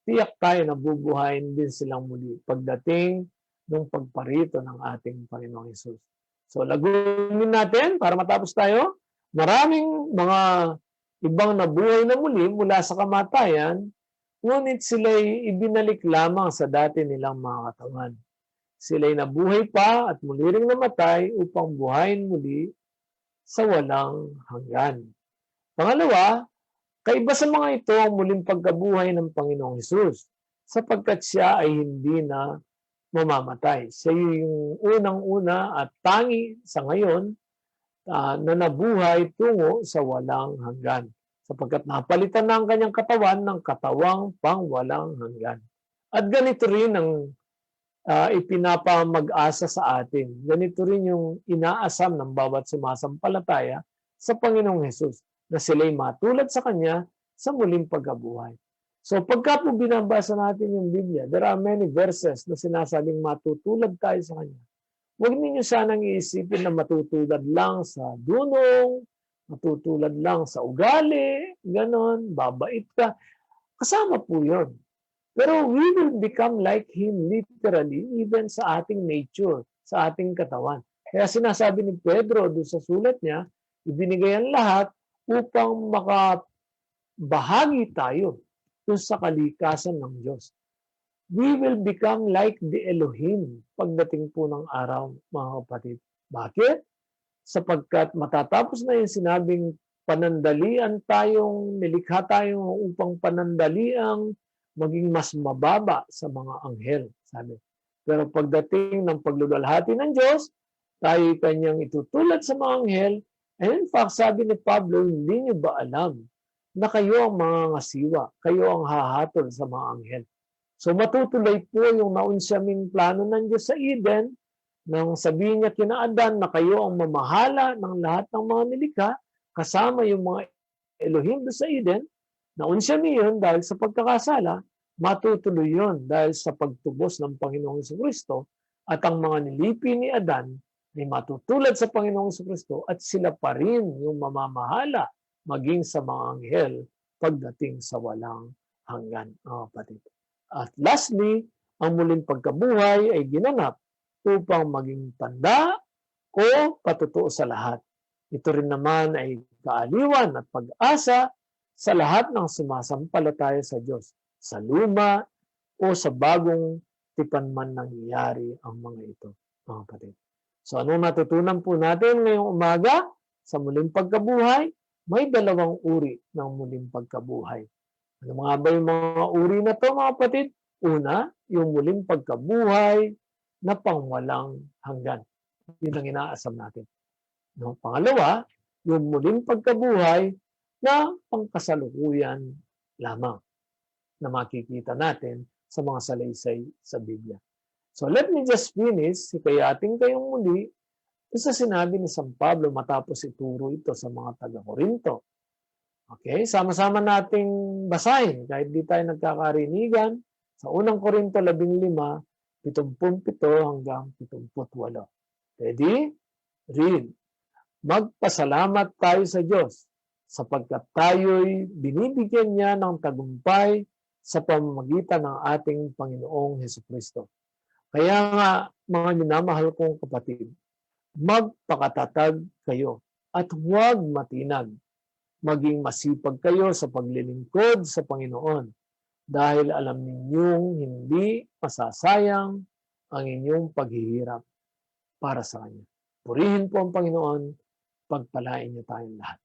tiyak tayo na bubuhayin din silang muli pagdating ng pagparito ng ating Panginoong Hesus. So, lagunin natin para matapos tayo. Maraming mga ibang nabuhay na muli mula sa kamatayan, ngunit sila'y ibinalik lamang sa dati nilang mga katawan. Sila'y nabuhay pa at muli ring namatay upang buhayin muli sa walang hanggan. Pangalawa, kaiba sa mga ito ang muling pagkabuhay ng Panginoong Hesus, sapagkat siya ay hindi na mamamatay. Siya yung unang-una at tangi sa ngayon na nabuhay tungo sa walang hanggan. Sapagkat napalitan na ang kanyang katawan ng katawang pang walang hanggan. At ganito rin ang ipinapamag-asa sa atin. Ganito rin yung inaasam ng bawat sumasampalataya sa Panginoong Hesus, na sila'y matulad sa Kanya sa muling pagkabuhay. So pagka po binabasa natin yung Biblia, there are many verses na sinasabing matutulad tayo sa Kanya. Huwag ninyo sanang iisipin na matutulad lang sa dunong, matutulad lang sa ugali, ganon, babait ka. Kasama po yun. Pero we will become like Him literally even sa ating nature, sa ating katawan. Kaya sinasabi ni Pedro doon sa sulat niya, ibinigay ang lahat upang makabahagi tayo doon sa kalikasan ng Diyos. We will become like the Elohim pagdating po ng araw, mga kapatid. Bakit? Sapagkat matatapos na yung sinabing panandalian tayong, nilikha tayong upang panandaliang maging mas mababa sa mga anghel, sabi. Pero pagdating ng pagluluwalhati ng Diyos, tayo kanyang itutulad sa mga anghel. And in fact, sabi ni Pablo, hindi niyo ba alam na kayo ang mga ngasiwa, kayo ang hahatol sa mga anghel. So matutuloy po yung naunsyaming plano ng Diyos sa Eden nang sabihin niya kina Adan na kayo ang mamahala ng lahat ng mga nilikha kasama yung mga Elohim doon sa Eden. Naunsyami yun dahil sa pagkakasala, matutuloy yun dahil sa pagtubos ng Panginoong Jesucristo at ang mga nilipi ni Adan ay matutulad sa Panginoong Jesucristo at sila pa rin yung mamamahala maging sa mga anghel pagdating sa walang hanggan, mga kapatid. At lastly, ang muling pagkabuhay ay ginanap upang maging tanda o patutuo sa lahat. Ito rin naman ay kaaliwan at pag-asa sa lahat ng sumasampalataya sa Diyos, sa luma o sa bagong tipan man nangyayari ang mga ito, mga kapatid. So anong natutunan po natin ngayong umaga? Sa muling pagkabuhay, may dalawang uri ng muling pagkabuhay. Ano mga ba yung mga uri na to, mga kapatid? Una, yung muling pagkabuhay na pangwalang hanggan. Yun ang inaasam natin. No? Pangalawa, yung muling pagkabuhay na pangkasalukuyan lamang na makikita natin sa mga salaysay sa Biblia. So let me just finish, hikayatin kayong muli sa sinabi ni San Pablo matapos ituro ito sa mga taga-Korinto. Okay, sama-sama nating basahin kahit di tayo nagkakarinigan sa unang Korinto 15, 77 hanggang 78. Ready? Read. Magpasalamat tayo sa Diyos sapagkat tayo'y binibigyan niya ng tagumpay sa pamamagitan ng ating Panginoong Hesukristo. Kaya nga, mga minamahal kong kapatid, magpakatatag kayo at huwag matinag. Maging masipag kayo sa paglilingkod sa Panginoon dahil alam ninyong hindi masasayang ang inyong paghihirap para sa Kanya. Purihin po ang Panginoon, pagpalain niyo tayong lahat.